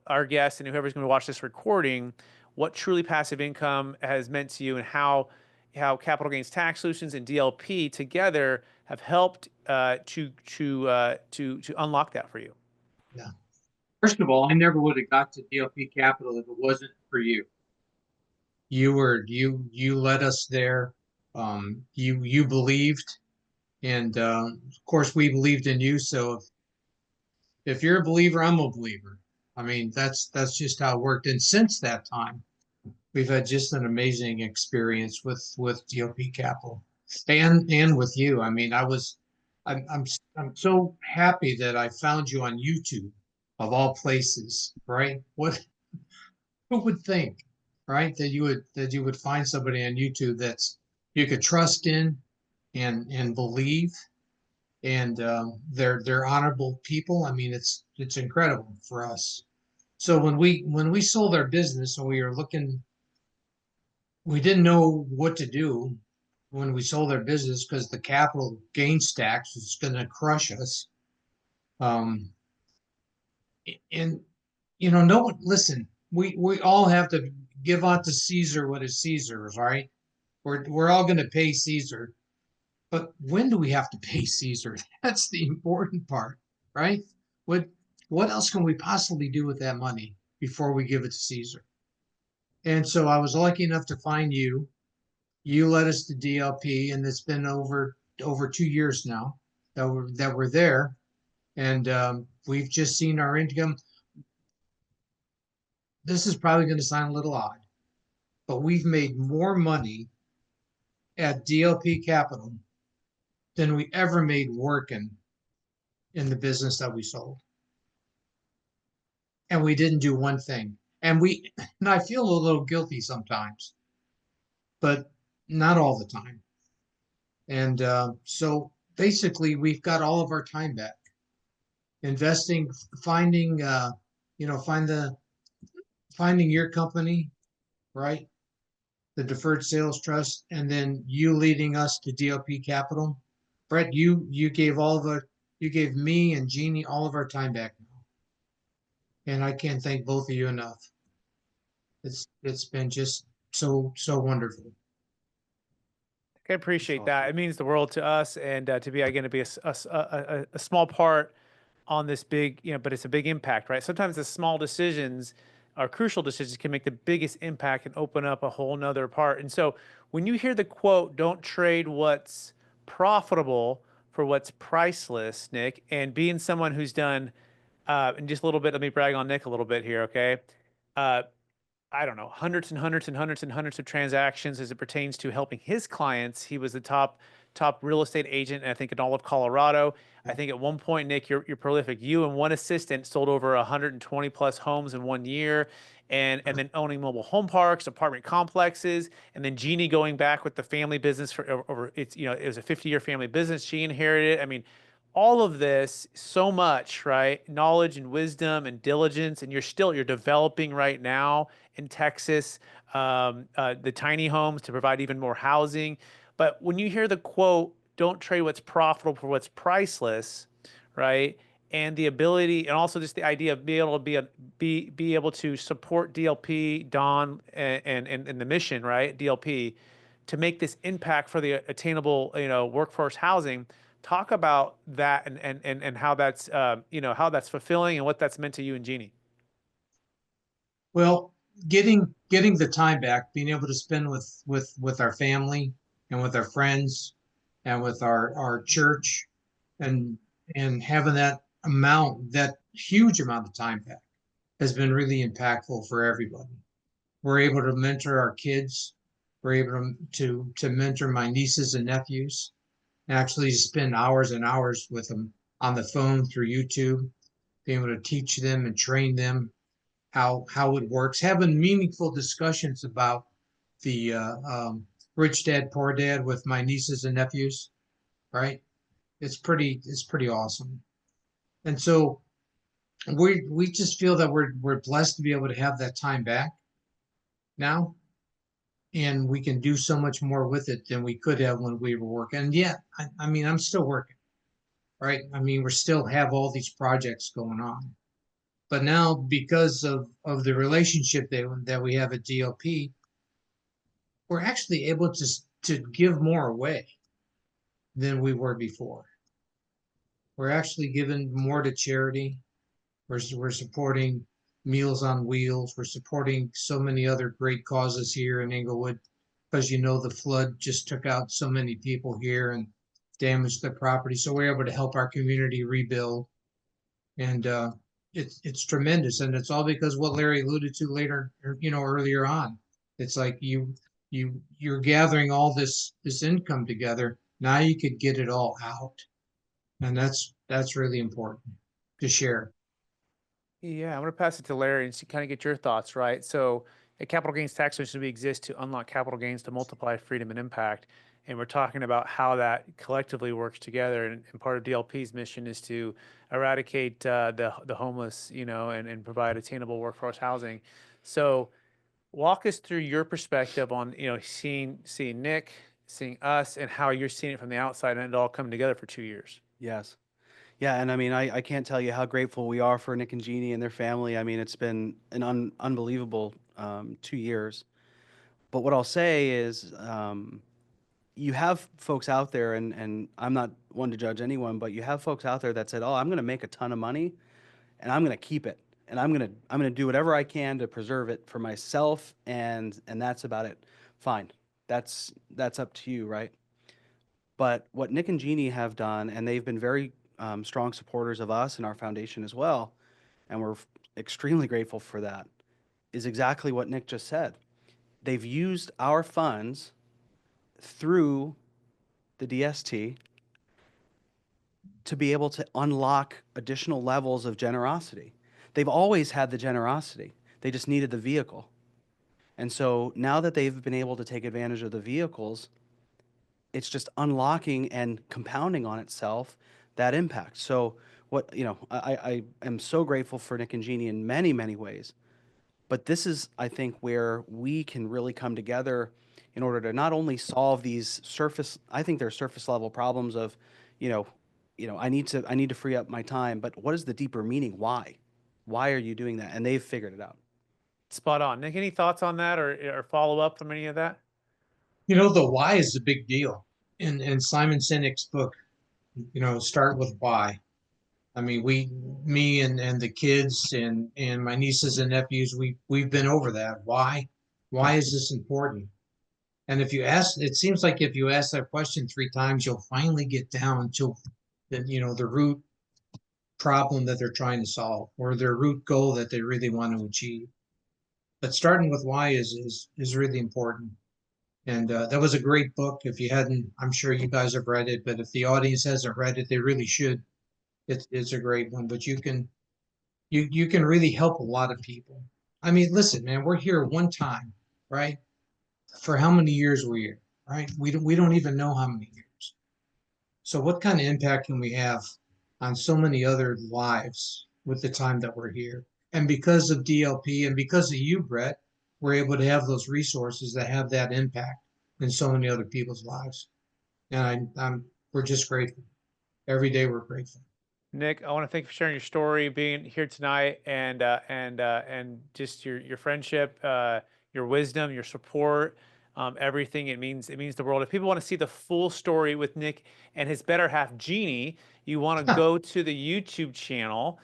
our guests and whoever's going to watch this recording what truly passive income has meant to you and how capital gains tax solutions and DLP together have helped to unlock that for you. Yeah. First of all, I never would have got to DLP Capital if it wasn't for you. You led us there. You believed, and of course we believed in you. So if you're a believer, I'm a believer. I mean, that's just how it worked. And since that time, we've had just an amazing experience with DLP Capital and with you. I mean, I'm so happy that I found you on YouTube of all places, right? What who would think, right, that you would find somebody on YouTube that's you could trust in and believe, and they're honorable people. I mean, it's incredible for us. So when we sold our business and we were looking, we didn't know what to do when we sold our business because the capital gains tax was going to crush us. Um, and no one listen. We all have to give unto Caesar what is Caesar's, right? We're all going to pay Caesar, but when do we have to pay Caesar? That's the important part, right? What what else can we possibly do with that money before we give it to Caesar? And so I was lucky enough to find you. You led us to DLP, and it's been over 2 years now that we're there, and we've just seen our income. This is probably going to sound a little odd, but we've made more money at DLP Capital than we ever made working in the business that we sold. And we didn't do one thing. And I feel a little guilty sometimes, but not all the time. And so basically, we've got all of our time back investing, finding, finding your company, right? The Deferred Sales Trust, and then you leading us to DLP Capital. Brett, you gave me and Jeannie all of our time back now, and I can't thank both of you enough. It's been just so wonderful. I That's appreciate that. awesome. It means the world to us, and to be again to be a small part on this big, but it's a big impact, right? Sometimes the small decisions or crucial decisions can make the biggest impact and open up a whole nother part. And so when you hear the quote, "Don't trade what's profitable for what's priceless," Nick, and being someone who's done, and just a little bit, let me brag on Nick a little bit here, okay? Uh, I don't know, hundreds and hundreds and hundreds and hundreds of transactions as it pertains to helping his clients. He was the top top real estate agent, I think, in all of Colorado. I think at one point, Nick, you're prolific. You and one assistant sold over 120 plus homes in 1 year, and then owning mobile home parks, apartment complexes, and then Jeannie going back with the family business for over it's it was a 50-year family business she inherited. I mean, all of this, so much, right? Knowledge and wisdom and diligence, and you're developing right now in Texas, the tiny homes to provide even more housing. But when you hear the quote, "Don't trade what's profitable for what's priceless," right? And the ability, and also just the idea of being able to be able to support DLP, Don, and the mission, right? DLP, to make this impact for the attainable, workforce housing. Talk about that and how that's how that's fulfilling and what that's meant to you and Jeannie. Well, getting the time back, being able to spend with our family and with our friends and with our church, and having that huge amount of time back has been really impactful for everybody. We're able to mentor our kids. We're able to mentor my nieces and nephews, and actually spend hours and hours with them on the phone through YouTube, being able to teach them and train them how it works, having meaningful discussions about the Rich Dad Poor Dad with my nieces and nephews. Right? It's pretty awesome. And so we just feel that we're blessed to be able to have that time back now, and we can do so much more with it than we could have when we were working. And yeah, I mean, I'm still working, right? I mean, we still have all these projects going on. But now, because of the relationship that we have at DLP, we're actually able to give more away than we were before. We're actually giving more to charity. We're supporting Meals on Wheels. We're supporting so many other great causes here in Inglewood, because the flood just took out so many people here and damaged the property. So we're able to help our community rebuild, and it's tremendous, and it's all because what Larry alluded to later, earlier on. It's like you're gathering all this income together. Now you could get it all out, and that's really important to share. Yeah, I'm going to pass it to Larry and see, kind of get your thoughts, right? So, at Capital Gains Tax Solutions, we exist to unlock capital gains to multiply freedom and impact. And we're talking about how that collectively works together. And part of DLP's mission is to eradicate the homeless, and provide attainable workforce housing. So, walk us through your perspective on, seeing Nick, seeing us, and how you're seeing it from the outside, and it all come together for 2 years. Yes. Yeah, and I mean, I can't tell you how grateful we are for Nick and Jeannie and their family. I mean, it's been an unbelievable 2 years. But what I'll say is, you have folks out there, and I'm not one to judge anyone, but you have folks out there that said, "Oh, I'm going to make a ton of money, and I'm going to keep it, and I'm going to do whatever I can to preserve it for myself, and that's about it." Fine, that's up to you, right? But what Nick and Jeannie have done, and they've been very strong supporters of us and our foundation as well, and we're extremely grateful for that, is exactly what Nick just said. They've used our funds through the DST to be able to unlock additional levels of generosity. They've always had the generosity. They just needed the vehicle. And so now that they've been able to take advantage of the vehicles, it's just unlocking and compounding on itself that impact. So I am so grateful for Nick and Jeannie in many, many ways. But this is, I think, where we can really come together in order to not only solve these I think they're surface level problems of, you know, I need to free up my time, but what is the deeper meaning? Why? Why are you doing that? And they've figured it out. Spot on. Nick, any thoughts on that, or follow up from any of that? The why is a big deal. In Simon Sinek's book, start with why. I mean, me and the kids and my nieces and nephews, we've been over that. Why? Why is this important? And it seems like if you ask that question 3 times, you'll finally get down to the root problem that they're trying to solve, or their root goal that they really want to achieve. But starting with why is really important. And that was a great book. If you hadn't, I'm sure you guys have read it, but if the audience hasn't read it, they really should. It's a great one. But you can really help a lot of people. I mean, listen, man, we're here one time, right? For how many years we're here, right? We don't even know how many years. So what kind of impact can we have on so many other lives with the time that we're here? And because of DLP and because of you, Brett, we're able to have those resources that have that impact in so many other people's lives. And we're just grateful. Every day we're grateful. Nick, I want to thank you for sharing your story, being here tonight, and just your friendship, your wisdom, your support, everything. It means the world. If people want to see the full story with Nick and his better half, Jeannie, you want to go to the YouTube channel,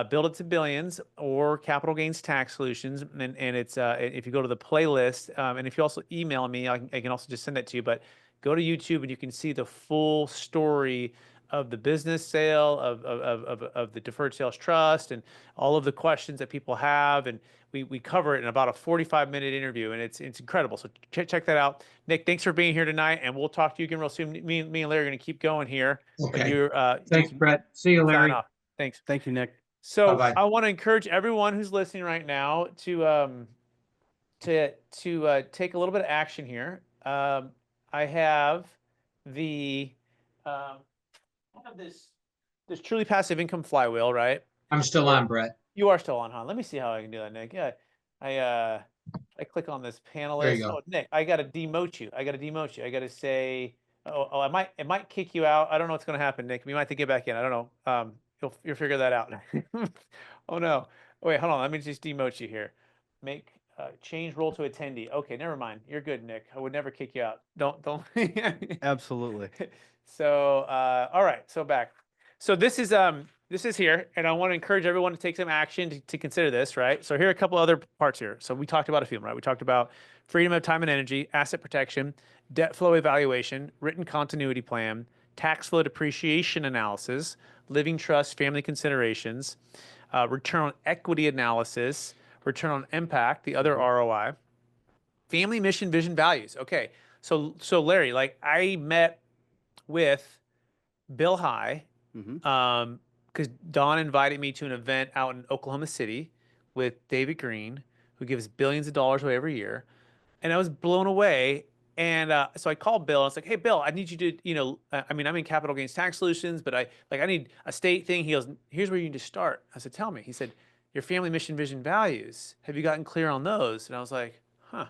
Build It to Billions or Capital Gains Tax Solutions, and it's if you go to the playlist, and if you also email me, I can also just send that to you. But go to YouTube and you can see the full story of the business sale, of the deferred sales trust, and all of the questions that people have. And we cover it in about a 45-minute interview, and it's incredible. So check that out. Nick, thanks for being here tonight, and we'll talk to you again real soon. Me and Larry are going to keep going here. But Okay. you Thanks, can Brett. See you, sign Larry. off. Thanks. Thank you, Nick. So Bye-bye. I want to encourage everyone who's listening right now to take a little bit of action here. I have the I have this truly passive income flywheel, right? I'm still on, Brett. You are still on, huh? Let me see how I can do that, Nick. Yeah, I click on this There you panelist. go. Oh, Nick, I gotta demote you. I gotta demote you. I gotta say, it might kick you out. I don't know what's gonna happen, Nick. You might have to get back in. I don't know. You'll figure that out. Oh no. Wait, hold on. Let me just demote you here. Make change role to attendee. Okay, never mind. You're good, Nick. I would never kick you out. Don't. Absolutely. So, all right. So back. So this is here, and I want to encourage everyone to take some action to consider this, right? So here are a couple other parts here. So we talked about a few of them, right? We talked about freedom of time and energy, asset protection, debt flow evaluation, written continuity plan, tax flow depreciation analysis, living trust, family considerations, return on equity analysis, return on impact, the other ROI, family mission, vision, values. Okay, so Larry, like I met with Bill High, because Don invited me to an event out in Oklahoma City with David Green, who gives billions of dollars away every year, and I was blown away. And so I called Bill. And I was like, "Hey, Bill, I need you to, I mean, I'm in capital gains tax solutions, but I need a state thing." He goes, "Here's where you need to start." I said, "Tell me." He said, "Your family mission, vision, values. Have you gotten clear on those?" And I was like, "Huh,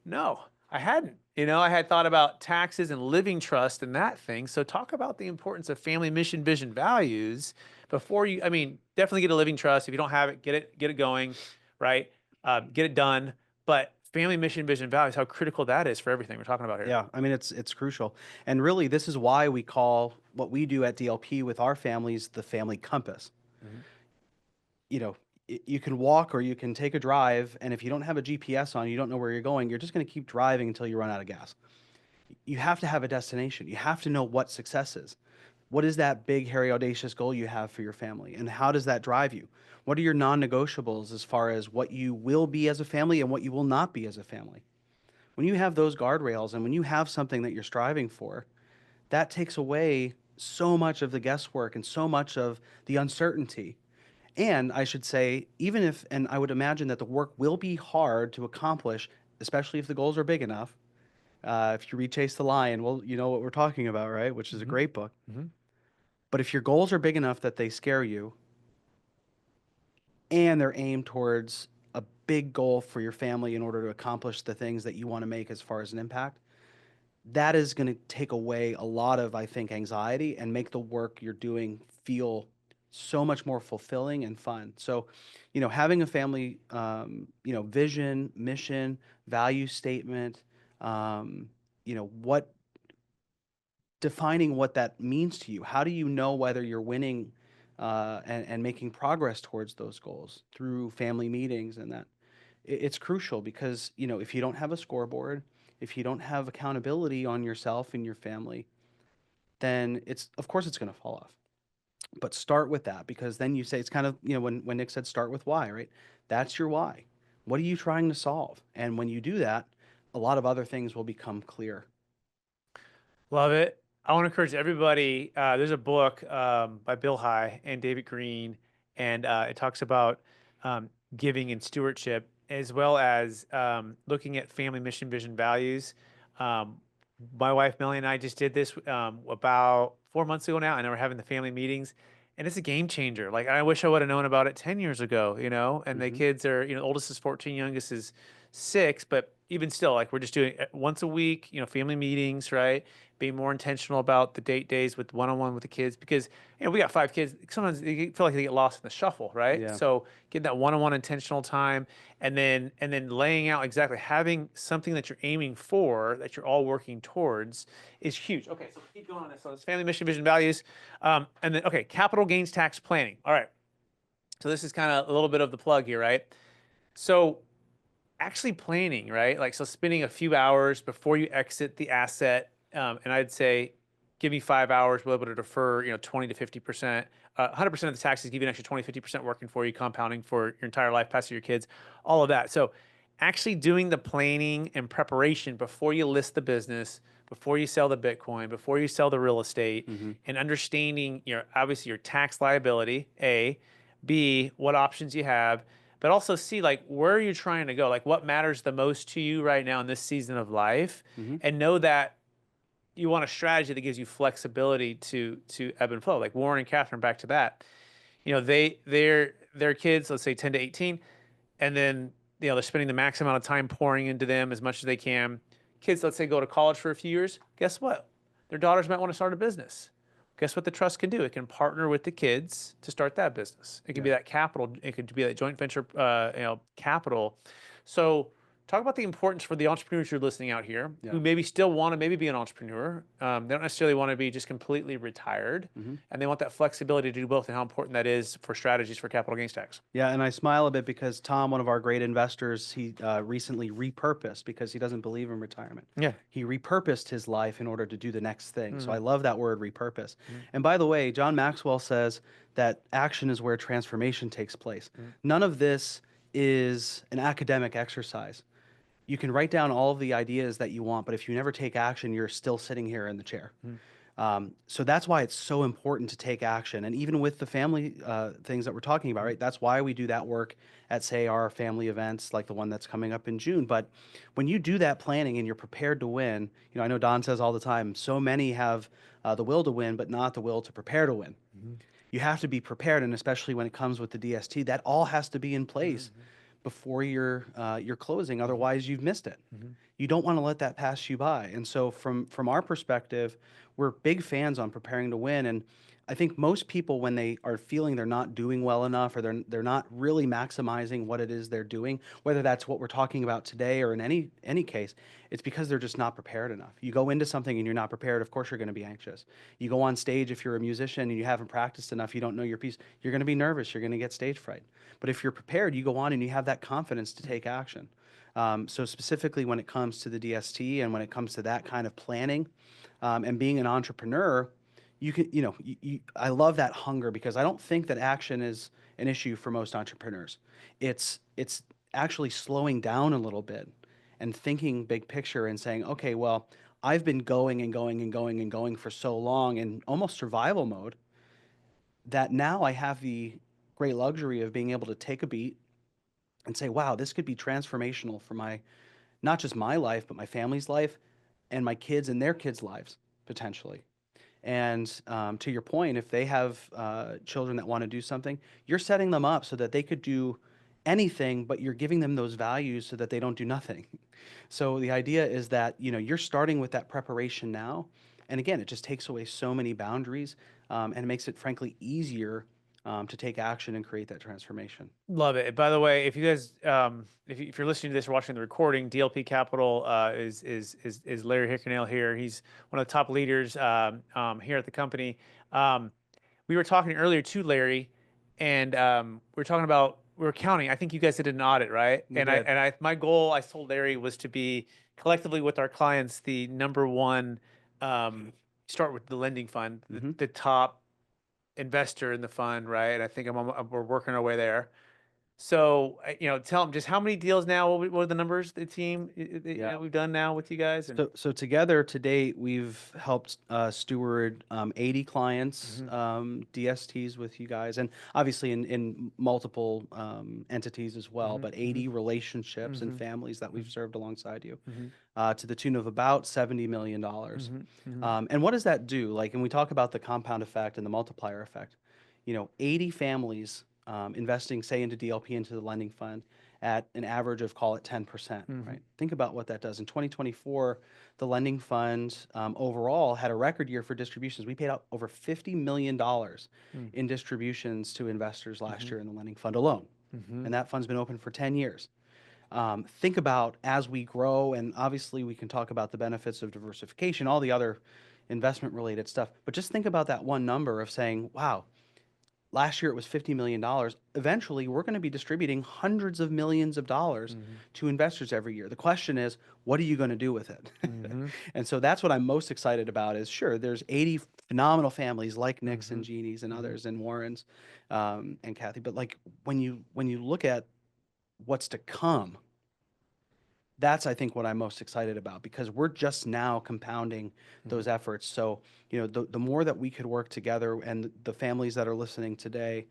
no, I hadn't. I had thought about taxes and living trust and that thing. So talk about the importance of family mission, vision, values before you. I mean, definitely get a living trust. If you don't have it, get it going, right? Get it done. But family mission, vision, values, how critical that is for everything we're talking about here. Yeah, I mean it's crucial. And really this is why we call what we do at DLP with our families the family compass. You know, you can walk or you can take a drive, and if you don't have a GPS on, you don't know where you're going, you're just going to keep driving until you run out of gas. You have to have a destination. You have to know what success is. What is that big, hairy, audacious goal you have for your family, and how does that drive you? What are your non-negotiables as far as what you will be as a family and what you will not be as a family? When you have those guardrails and when you have something that you're striving for, that takes away so much of the guesswork and so much of the uncertainty. And I should say, even if, and I would imagine that the work will be hard to accomplish, especially if the goals are big enough. If you read Chase the Lion, well, you know what we're talking about, right? Which is a great book. But if your goals are big enough that they scare you and they're aimed towards a big goal for your family in order to accomplish the things that you want to make as far as an impact, that is going to take away a lot of, I think, anxiety and make the work you're doing feel so much more fulfilling and fun. So, having a family, vision, mission, value statement, what defining what that means to you. How do you know whether you're winning and making progress towards those goals through family meetings and that? It's crucial because, if you don't have a scoreboard, if you don't have accountability on yourself and your family, then of course it's going to fall off. But start with that, because then you say it's kind of, when Nick said start with why, right? That's your why. What are you trying to solve? And when you do that, a lot of other things will become clear. Love it. I want to encourage everybody. There's a book by Bill High and David Green, and it talks about giving and stewardship, as well as looking at family mission, vision, values. Um, my wife Melanie and I just did this about 4 months ago now, and we're having the family meetings, and it's a game changer. Like I wish I would have known about it 10 years ago, you know. And the kids are, you know, oldest is 14, youngest is 6, but even still, like we're just doing it once a week, you know, family meetings, right? Being more intentional about the date days with one-on-one with the kids, because you know we got 5 kids. Sometimes they feel like they get lost in the shuffle, right? Yeah. So getting that one-on-one intentional time, and then laying out exactly having something that you're aiming for, that you're all working towards, is huge. Okay, so keep going on this. So it's family mission, vision, values, and then okay, capital gains tax planning. All right. So this is kind of a little bit of the plug here, right? So actually planning, right? Like, so spending a few hours before you exit the asset, and I'd say, give me 5 hours, we'll be able to defer, you know, 20 to 50%, 100% of the taxes, give you an extra 20, 50% working for you, compounding for your entire life, past your kids, all of that. So actually doing the planning and preparation before you list the business, before you sell the Bitcoin, before you sell the real estate, and understanding your, obviously your tax liability, A, B, what options you have, but also see like where are you trying to go, like what matters the most to you right now in this season of life, and know that you want a strategy that gives you flexibility to ebb and flow. Like Warren and Catherine, back to that, you know, their kids, let's say 10 to 18, and then you know they're spending the max amount of time pouring into them as much as they can. Kids, let's say, go to college for a few years. Guess what? Their daughters might want to start a business. Guess what the trust can do? It can partner with the kids to start that business. It can be that capital. It could be that joint venture, you know, capital. So talk about the importance for the entrepreneurs who are listening out here, who maybe still want to maybe be an entrepreneur. They don't necessarily want to be just completely retired, and they want that flexibility to do both, and how important that is for strategies for capital gains tax. Yeah, and I smile a bit because Tom, one of our great investors, he recently repurposed because he doesn't believe in retirement. Yeah. He repurposed his life in order to do the next thing. So I love that word, repurpose. And by the way, John Maxwell says that action is where transformation takes place. None of this is an academic exercise. You can write down all of the ideas that you want, but if you never take action, you're still sitting here in the chair. So that's why it's so important to take action. And even with the family things that we're talking about, right? That's why we do that work at, say, our family events, like the one that's coming up in June. But when you do that planning and you're prepared to win, you know, I know Don says all the time, so many have the will to win, but not the will to prepare to win. You have to be prepared, and especially when it comes with the DST, that all has to be in place before your closing. Otherwise, you've missed it. You don't want to let that pass you by. And so from our perspective, we're big fans on preparing to win. And I think most people, when they are feeling they're not doing well enough, or they're not really maximizing what it is they're doing, whether that's what we're talking about today or in any case, it's because they're just not prepared enough. You go into something and you're not prepared, of course you're going to be anxious. You go on stage, if you're a musician and you haven't practiced enough, you don't know your piece, you're going to be nervous, you're going to get stage fright. But if you're prepared, you go on and you have that confidence to take action. So specifically when it comes to the DST and when it comes to that kind of planning, and being an entrepreneur, you can, you know, I love that hunger, because I don't think that action is an issue for most entrepreneurs. It's actually slowing down a little bit and thinking big picture and saying, okay, well, I've been going and going and going and going for so long in almost survival mode that now I have the great luxury of being able to take a beat and say, wow, this could be transformational for my, not just my life, but my family's life and my kids and their kids' lives potentially. And to your point, if they have children that want to do something, you're setting them up so that they could do anything, but you're giving them those values so that they don't do nothing. So the idea is that, you know, you're starting with that preparation now. And again, it just takes away so many boundaries, and it makes it frankly easier to take action and create that transformation. Love it. By the way, if you guys, if you're listening to this or watching the recording, DLP Capital is Larry Hickernell here. He's one of the top leaders here at the company. We were talking earlier to Larry, and we were talking about, we were counting. I think you guys did an audit, right? We did. My goal, I told Larry, was to be collectively with our clients the number one. Start with the lending fund, the top investor in the fund, right? And I think we're working our way there. So, tell them just how many deals now, what are the numbers, the team, Yeah. we've done now with you guys? And So together to date, we've helped steward 80 clients, DSTs with you guys, and obviously in multiple entities as well, but 80 relationships and families that we've served alongside you, to the tune of about $70 million. And what does that do? Like, and we talk about the compound effect and the multiplier effect. 80 families investing, say, into DLP, into the lending fund, at an average of, call it 10%, right? Think about what that does. In 2024, the lending fund overall had a record year for distributions. We paid out over $50 million in distributions to investors last year in the lending fund alone. And that fund's been open for 10 years. Think about as we grow, and obviously we can talk about the benefits of diversification, all the other investment related stuff, but just think about that one number of saying, wow, last year it was $50 million. Eventually, we're going to be distributing hundreds of millions of dollars to investors every year. The question is, what are you going to do with it? And so that's what I'm most excited about is, sure, there's 80 phenomenal families like Nick's and Jeannie's and others and Warren's and Kathy. But like when you look at what's to come, that's, I think, what I'm most excited about, because we're just now compounding those efforts. So, the more that we could work together, and the families that are listening today,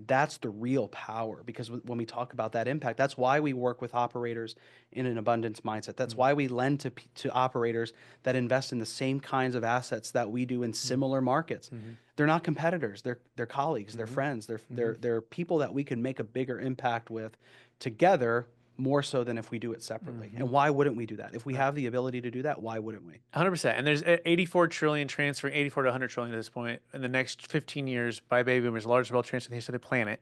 that's the real power. Because when we talk about that impact, that's why we work with operators in an abundance mindset. That's why we lend to operators that invest in the same kinds of assets that we do in similar markets. They're not competitors. They're colleagues. They're friends. They're people that we can make a bigger impact with together, more so than if we do it separately. And why wouldn't we do that? If we have the ability to do that, why wouldn't we? 100%. And there's 84 trillion transferring 84 to 100 trillion at this point in the next 15 years by baby boomers, largest wealth transfer in the history of the planet.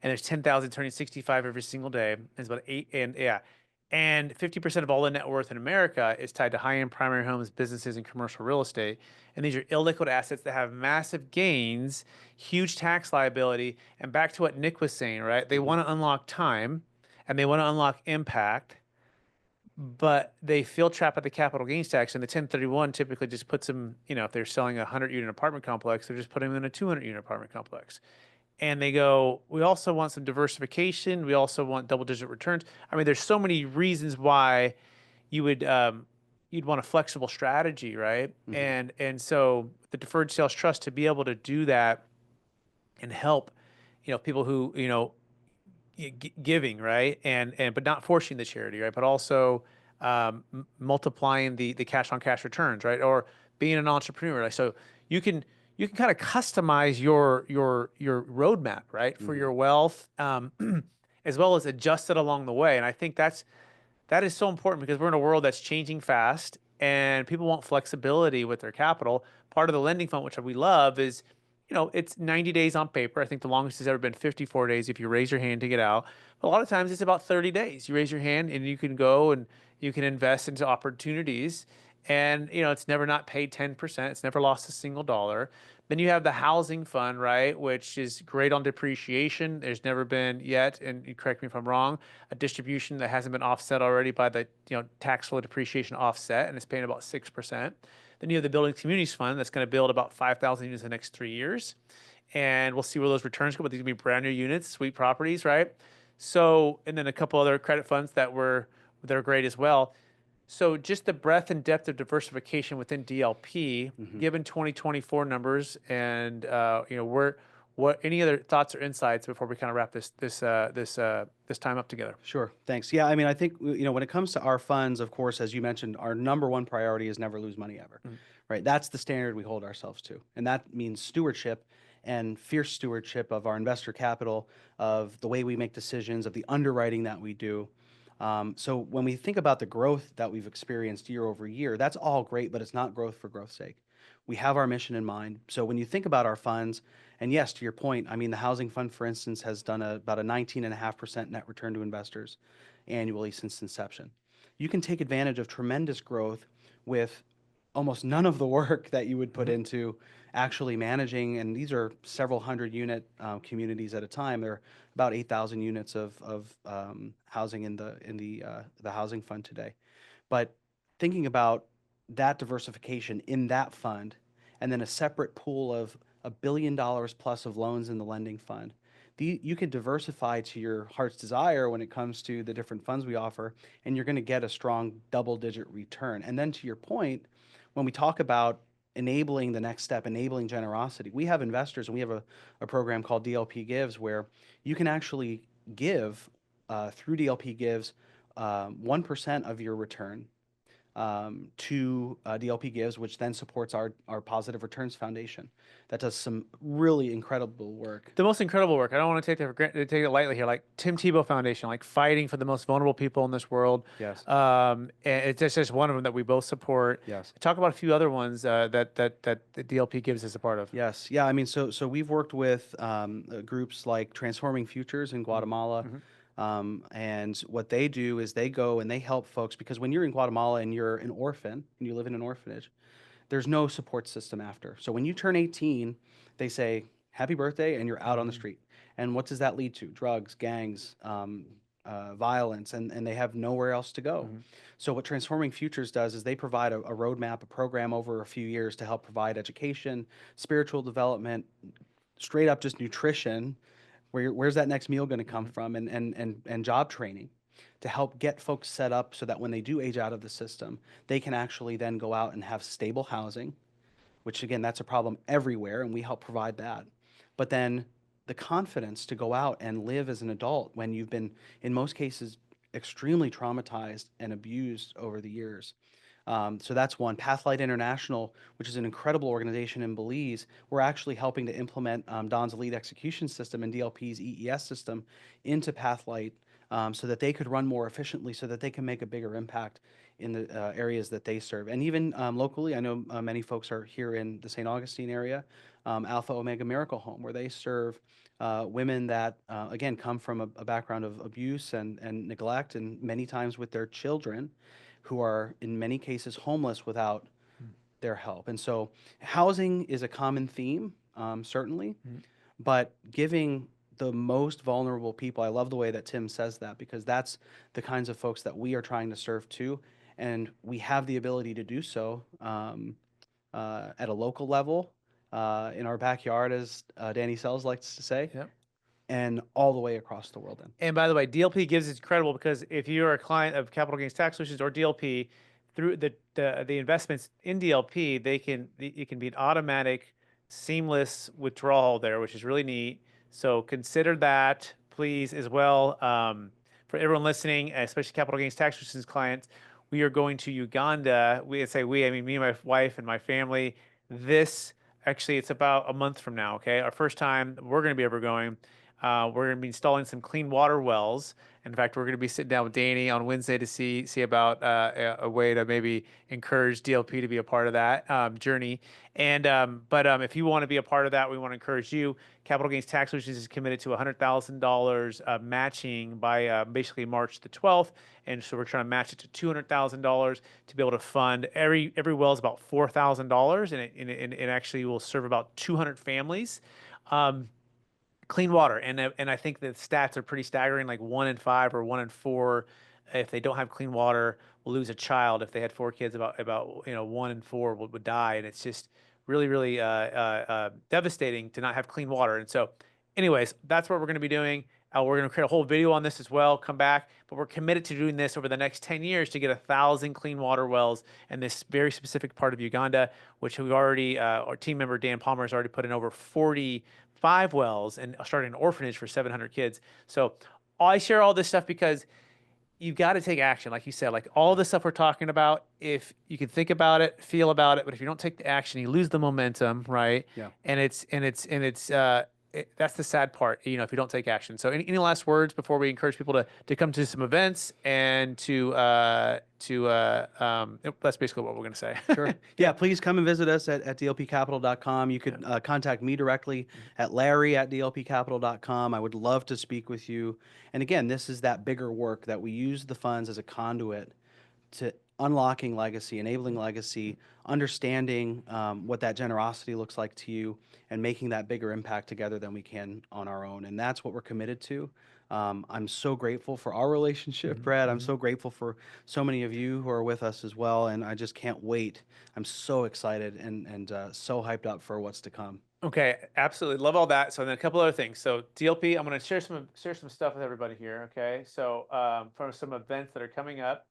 And there's 10,000 turning 65 every single day. It's about and 50% of all the net worth in America is tied to high-end primary homes, businesses, and commercial real estate. And these are illiquid assets that have massive gains, huge tax liability. And back to what Nick was saying, right? They want to unlock time and they want to unlock impact, but they feel trapped by the capital gains tax. And the 1031 typically just puts them, if they're selling a 100-unit apartment complex, they're just putting them in a 200-unit apartment complex. And they go, we also want some diversification. We also want double-digit returns. I mean, there's so many reasons why you would you'd want a flexible strategy, right? And so the deferred sales trust, to be able to do that and help, people who giving, right, and but not forcing the charity, right, but also multiplying the cash on cash returns, right, or being an entrepreneur. Like, so you can kind of customize your roadmap, right, for your wealth, as well as adjust it along the way. And I think that is so important, because we're in a world that's changing fast and people want flexibility with their capital. Part of the lending fund, which we love, is it's 90 days on paper. I think the longest has ever been 54 days if you raise your hand to get out. But a lot of times it's about 30 days. You raise your hand and you can go and you can invest into opportunities. And, it's never not paid 10%. It's never lost a single dollar. Then you have the housing fund, right, which is great on depreciation. There's never been yet, and you correct me if I'm wrong, a distribution that hasn't been offset already by the tax flow depreciation offset, and it's paying about 6%. Then you have the Building Communities Fund that's going to build about 5,000 units in the next 3 years. And we'll see where those returns go, but these are going to be brand new units, sweet properties, right? So, and then a couple other credit funds that are great as well. So just the breadth and depth of diversification within DLP, given 2024 numbers, and what any other thoughts or insights before we kind of wrap this time up together? Sure. Thanks. Yeah. I mean, I think, when it comes to our funds, of course, as you mentioned, our number one priority is never lose money ever, right? That's the standard we hold ourselves to. And that means stewardship, and fierce stewardship of our investor capital, of the way we make decisions, of the underwriting that we do. So when we think about the growth that we've experienced year over year, that's all great, but it's not growth for growth's sake. We have our mission in mind. So when you think about our funds, and yes, to your point, I mean, the housing fund, for instance, has done about a 19.5% net return to investors annually since inception. You can take advantage of tremendous growth with almost none of the work that you would put into actually managing, and these are several hundred unit communities at a time. There are about 8,000 units of housing in the housing fund today. But thinking about that diversification in that fund, and then a separate pool of $1 billion plus of loans in the lending fund, you can diversify to your heart's desire when it comes to the different funds we offer, and you're going to get a strong double-digit return. And then to your point, when we talk about enabling the next step, enabling generosity, we have investors and we have a program called DLP Gives where you can actually give through DLP Gives 1% of your return to DLP Gives, which then supports our Positive Returns Foundation. That does some really incredible work. The most incredible work. I don't want to take it lightly here. Like Tim Tebow Foundation, like fighting for the most vulnerable people in this world. Yes. And it's just one of them that we both support. Yes. Talk about a few other ones that the DLP Gives is a part of. Yes. Yeah. I mean, so we've worked with groups like Transforming Futures in Guatemala. And what they do is they go and they help folks, because when you're in Guatemala and you're an orphan and you live in an orphanage, there's no support system after. So when you turn 18, they say, happy birthday, and you're out on the street. And what does that lead to? Drugs, gangs, violence, and they have nowhere else to go. So what Transforming Futures does is they provide a roadmap, a program over a few years to help provide education, spiritual development, straight up just nutrition. Where's that next meal going to come from, and job training to help get folks set up so that when they do age out of the system, they can actually then go out and have stable housing, which again, that's a problem everywhere, and we help provide that. But then the confidence to go out and live as an adult when you've been, in most cases, extremely traumatized and abused over the years. So that's one. Pathlight International, which is an incredible organization in Belize, we're actually helping to implement Don's lead execution system and DLP's EES system into Pathlight so that they could run more efficiently, so that they can make a bigger impact in the areas that they serve. And even locally, I know many folks are here in the St. Augustine area, Alpha Omega Miracle Home, where they serve women that, again, come from a background of abuse and neglect, and many times with their children, who are in many cases homeless without their help. And so housing is a common theme, certainly, but giving the most vulnerable people, I love the way that Tim says that, because that's the kinds of folks that we are trying to serve too. And we have the ability to do so at a local level, in our backyard, as Danny Sells likes to say. Yep. And all the way across the world. And by the way, DLP Gives is incredible, because if you're a client of Capital Gains Tax Solutions or DLP, through the investments in DLP, it can be an automatic, seamless withdrawal there, which is really neat. So consider that, please, as well. For everyone listening, especially Capital Gains Tax Solutions clients, we are going to Uganda. I mean me and my wife and my family. It's about a month from now. Okay, our first time we're going to be ever going. We're going to be installing some clean water wells. In fact, we're going to be sitting down with Danny on Wednesday to see about a way to maybe encourage DLP to be a part of that journey. And but if you want to be a part of that, we want to encourage you. Capital Gains Tax Solutions is committed to $100,000 matching by basically March the 12th, and so we're trying to match it to $200,000 to be able to fund every well is about $4,000, and it actually will serve about 200 families. Clean water, and I think the stats are pretty staggering. Like 1 in 5 or 1 in 4, if they don't have clean water, will lose a child. If they had 4 kids, about 1 in 4 would die, and it's just really devastating to not have clean water. And so, anyways, that's what we're going to be doing. We're going to create a whole video on this as well. Come back, but we're committed to doing this over the next 10 years to get 1,000 clean water wells in this very specific part of Uganda, which we've already, our team member Dan Palmer has already put in over 45 wells and started an orphanage for 700 kids. So I share all this stuff because you've got to take action. Like you said, like all the stuff we're talking about, if you can think about it, feel about it, but if you don't take the action, you lose the momentum, right? Yeah. And that's the sad part, if you don't take action. So any last words before we encourage people to come to some events and that's basically what we're going to say. Sure. Yeah, please come and visit us at dlpcapital.com. You could contact me directly at larry@dlpcapital.com. I would love to speak with you. And again, this is that bigger work that we use the funds as a conduit to unlocking legacy, enabling legacy, understanding what that generosity looks like to you, and making that bigger impact together than we can on our own. And that's what we're committed to. I'm so grateful for our relationship, Brad. I'm so grateful for so many of you who are with us as well. And I just can't wait. I'm so excited and so hyped up for what's to come. Okay, absolutely. Love all that. So then a couple other things. So DLP, I'm going to share some stuff with everybody here. Okay. So from some events that are coming up,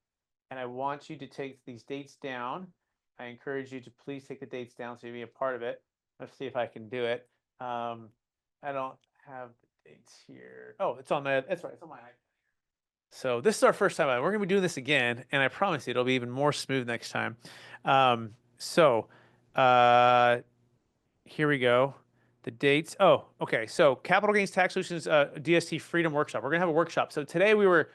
and I want you to take these dates down. I encourage you to please take the dates down so you be a part of it. Let's see if I can do it. I don't have the dates here. Oh, it's on my, that's right. It's on my iPad. So this is our first time. We're going to be doing this again, and I promise you it'll be even more smooth next time. So here we go. The dates. Oh, okay. So Capital Gains Tax Solutions DST Freedom Workshop. We're gonna have a workshop. So today we were,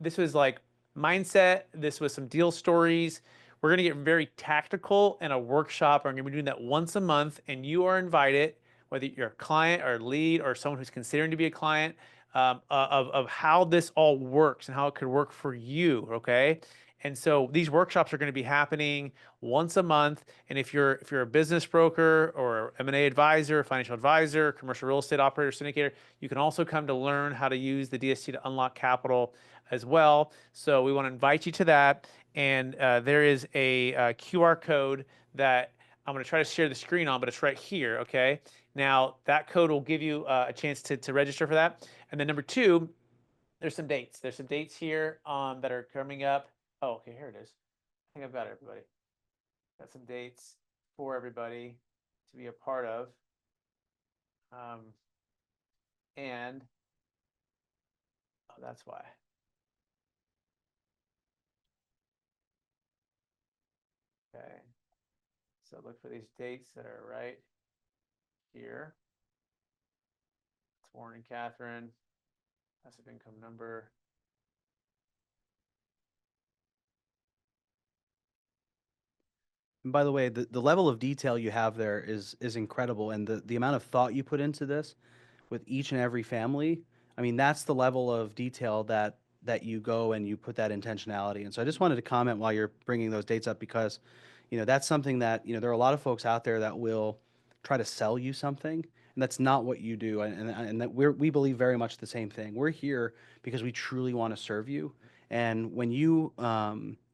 this was like mindset. This was some deal stories. We're gonna get very tactical in a workshop. We're gonna be doing that once a month, and you are invited, whether you're a client or a lead or someone who's considering to be a client, of how this all works and how it could work for you. Okay. And so these workshops are going to be happening once a month. And if you're a business broker or M&A advisor, financial advisor, commercial real estate operator, syndicator, you can also come to learn how to use the DST to unlock capital as well. So we want to invite you to that. And there is a QR code that I'm going to try to share the screen on, but it's right here. Okay. Now that code will give you a chance to register for that. And then number two, there's some dates. There's some dates here that are coming up. Oh, okay, here it is. I think I've got it, everybody. Got some dates for everybody to be a part of. And oh, that's why. Okay. So look for these dates that are right here. It's Warren and Catherine. Passive income number. And by the way, the level of detail you have there is incredible, and the amount of thought you put into this with each and every family. I mean, that's the level of detail that you go and you put that intentionality. And so I just wanted to comment while you're bringing those dates up because, that's something that, there are a lot of folks out there that will try to sell you something, and that's not what you do. And that we believe very much the same thing. We're here because we truly want to serve you. And when you,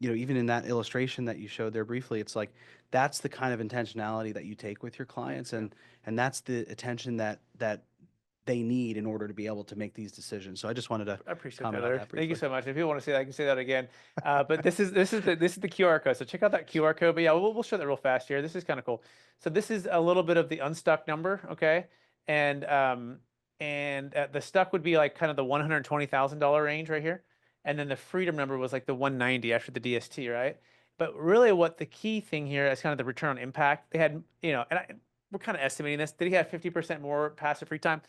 even in that illustration that you showed there briefly, it's like that's the kind of intentionality that you take with your clients, and that's the attention that they need in order to be able to make these decisions. So I just wanted to I appreciate comment that, on Larry. that Thank you briefly. so much. If you want to see that, I can say that again. But this is the QR code. So check out that QR code. But yeah, we'll show that real fast here. This is kind of cool. So this is a little bit of the unstuck number, okay? And the stuck would be like kind of the $120,000 range right here, and then the freedom number was like the 190 after the DST, right? But really, what the key thing here is kind of the return on impact. They had, we're kind of estimating this. Did he have 50% more passive free time?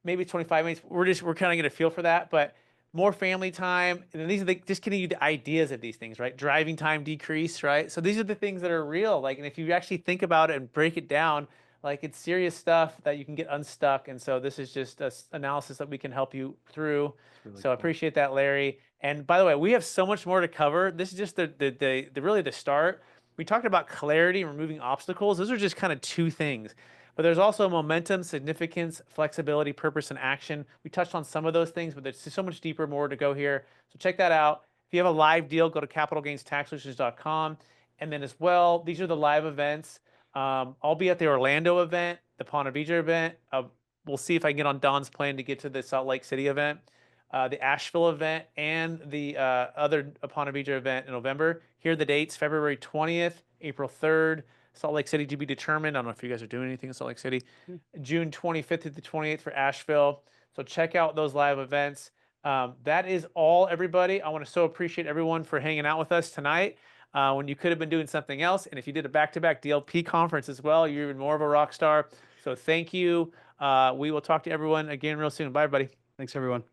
Maybe 25 minutes. We're kind of get a feel for that, but more family time. And then these are just giving you the ideas of these things, right? Driving time decrease, right? So these are the things that are real. Like, and if you actually think about it and break it down, like it's serious stuff that you can get unstuck. And so this is just analysis that we can help you through. Really So I cool. appreciate that, Larry. And by the way, we have so much more to cover. This is just the really the start. We talked about clarity and removing obstacles. Those are just kind of two things. But there's also momentum, significance, flexibility, purpose, and action. We touched on some of those things, but there's so much deeper, more to go here. So check that out. If you have a live deal, go to capitalgainstaxsolutions.com. And then as well, these are the live events. I'll be at the Orlando event, the Ponte Vedra event. We'll see if I can get on Don's plan to get to the Salt Lake City event, the Asheville event, and the other Ponte Vedra event in November. Here are the dates: February 20th, April 3rd, Salt Lake City to be determined. I don't know if you guys are doing anything in Salt Lake City. June 25th to the 28th for Asheville. So check out those live events. That is all, everybody. I want to so appreciate everyone for hanging out with us tonight when you could have been doing something else. And if you did a back-to-back DLP conference as well, you're even more of a rock star. So thank you. We will talk to everyone again real soon. Bye, everybody. Thanks, everyone.